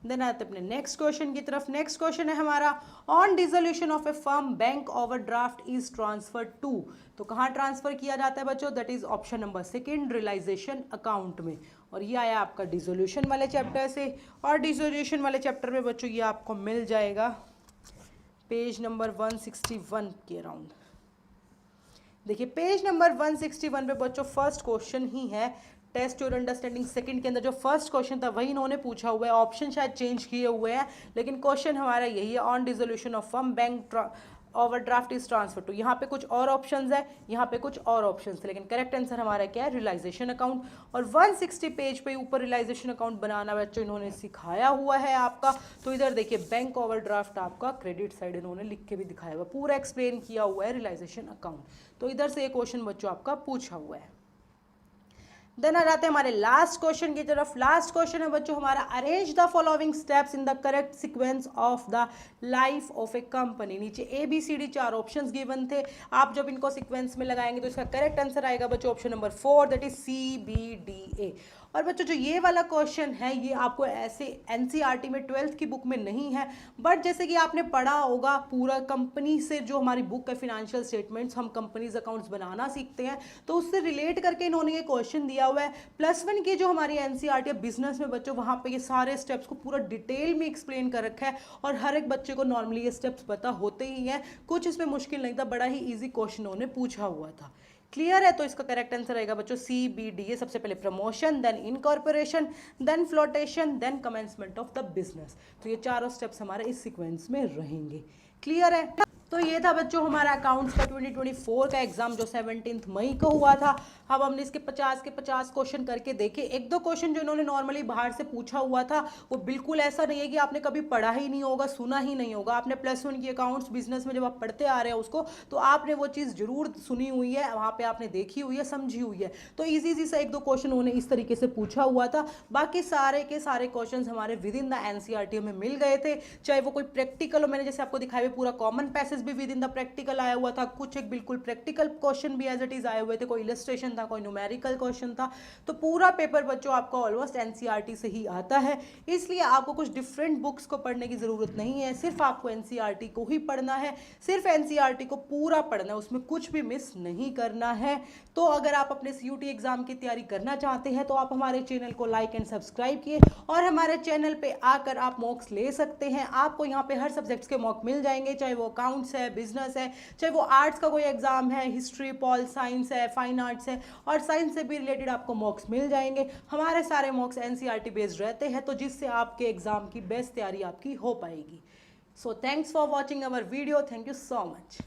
देन आते अपने नेक्स्ट क्वेश्चन की तरफ। नेक्स्ट क्वेश्चन है हमारा on dissolution of a firm bank overdraft is transfer to. तो कहाँ ट्रांसफर किया जाता है बच्चों, that is option number second, realisation account में। और ये आया आपका डिसोल्यूशन वाले चैप्टर से, और डिसोल्यूशन वाले चैप्टर में बच्चों ये आपको मिल जाएगा पेज नंबर 161 के अराउंड। देखिए पेज नंबर 161 पे बच्चों फर्स्ट क्वेश्चन ही है, टेस्ट योर अंडरस्टैंडिंग सेकंड के अंदर जो फर्स्ट क्वेश्चन था वही इन्होंने पूछा हुआ है। ऑप्शन शायद चेंज किए हुए हैं, लेकिन क्वेश्चन हमारा यही है on dissolution of firm bank overdraft is transfer to. यहाँ पे कुछ और ऑप्शंस है, यहाँ पे कुछ और ऑप्शंस है, लेकिन करेक्ट आंसर हमारा क्या है, रियलाइजेशन अकाउंट। और 160 पेज पे ऊपर रियलाइजेशन अकाउंट बनाना बच्चों इन्होंने सिखाया हुआ है आपका। तो इधर देखिए बैंक ओवरड्राफ्ट आपका क्रेडिट साइड इन्होंने लिख के भी दिखाया हुआ, पूरा एक्सप्लेन किया हुआ है रियलाइजेशन अकाउंट। तो इधर से ये क्वेश्चन बच्चों आपका पूछा हुआ है। देन आ जाते हैं हमारे लास्ट क्वेश्चन की तरफ। लास्ट क्वेश्चन है बच्चों हमारा arrange the following steps in the correct sequence of the life of a company. नीचे ABCD 4 ऑप्शंस गिवन थे, आप जब इनको सीक्वेंस में लगाएंगे तो इसका करेक्ट आंसर आएगा बच्चों option number 4, that is CBDA। और बच्चों जो ये वाला क्वेश्चन है ये आपको ऐसे एनसीईआरटी में 12th की बुक में नहीं है, बट जैसे कि आपने पढ़ा होगा पूरा कंपनी से जो हमारी बुक है फिनेंशियल स्टेटमेंट्स, हम कंपनीज अकाउंट्स बनाना सीखते हैं, तो उससे रिलेट करके इन्होंने ये क्वेश्चन दिया हुआ है। +1 की जो हमारी एनसीईआरटी है बिजनेस में बच्चों, वहाँ पे ये सारे स्टेप्स को पूरा डिटेल में एक्सप्लेन कर रखा है और हर एक बच्चे को नॉर्मली ये स्टेप्स पता होते ही हैं, कुछ इसमें मुश्किल नहीं था, बड़ा ही ईजी क्वेश्चन उन्होंने पूछा हुआ था। क्लियर है? तो इसका करेक्ट आंसर रहेगा बच्चों CBDA, सबसे पहले promotion, then incorporation, then flotation, then commencement of the business. तो ये चारों स्टेप्स हमारे इस सीक्वेंस में रहेंगे। क्लियर है? तो ये था बच्चों हमारा अकाउंट्स का 2024 का एग्जाम जो 17 मई को हुआ था। अब हमने इसके 50 के 50 क्वेश्चन करके देखे। एक दो क्वेश्चन जो इन्होंने नॉर्मली बाहर से पूछा हुआ था वो बिल्कुल ऐसा नहीं है कि आपने कभी पढ़ा ही नहीं होगा, सुना ही नहीं होगा। आपने +1 की अकाउंट्स बिजनेस में जब आप पढ़ते आ रहे हैं उसको, तो आपने वो चीज़ जरूर सुनी हुई है, वहाँ पे आपने देखी हुई है, समझी हुई है। तो ईजी सा एक दो क्वेश्चन उन्होंने इस तरीके से पूछा हुआ था। बाकी सारे के सारे क्वेश्चन हमारे विद इन द एनसीईआरटी में मिल गए थे, चाहे वो कोई प्रैक्टिकल हो, मैंने जैसे आपको दिखाया हुआ पूरा कॉमन पैसेज भी विद इन द प्रैक्टिकल आया हुआ था, कुछ एक बिल्कुल प्रैक्टिकल क्वेश्चन भी एज इट इज आए हुए थे, कोई इलस्ट्रेशन था, कोई न्यूमेरिकल क्वेश्चन था। तो पूरा पेपर बच्चों आपका ऑलमोस्ट एनसीईआरटी से ही आता है, इसलिए आपको कुछ डिफरेंट बुक्स को पढ़ने की जरूरत नहीं है, सिर्फ आपको एनसीईआरटी को ही पढ़ना है, सिर्फ एनसीईआरटी को पूरा पढ़ना है, उसमें कुछ भी मिस नहीं करना है। तो अगर आप अपने सीयूटी एग्जाम की तैयारी करना चाहते हैं तो आप हमारे चैनल को लाइक एंड सब्सक्राइब किए और हमारे चैनल पे आकर आप मॉक्स ले सकते हैं। आपको यहाँ पे हर सब्जेक्ट्स के मॉक मिल जाएंगे, चाहे वो अकाउंट्स है, बिजनेस है, चाहे वो आर्ट्स का कोई एग्जाम है, हिस्ट्री, पॉल साइंस है, फाइन आर्ट्स है, और साइंस से भी रिलेटेड आपको मॉक्स मिल जाएंगे। हमारे सारे मॉक्स एनसीईआरटी बेस्ड रहते हैं, तो जिससे आपके एग्जाम की बेस्ट तैयारी आपकी हो पाएगी। So thanks for watching our video, thank you so much.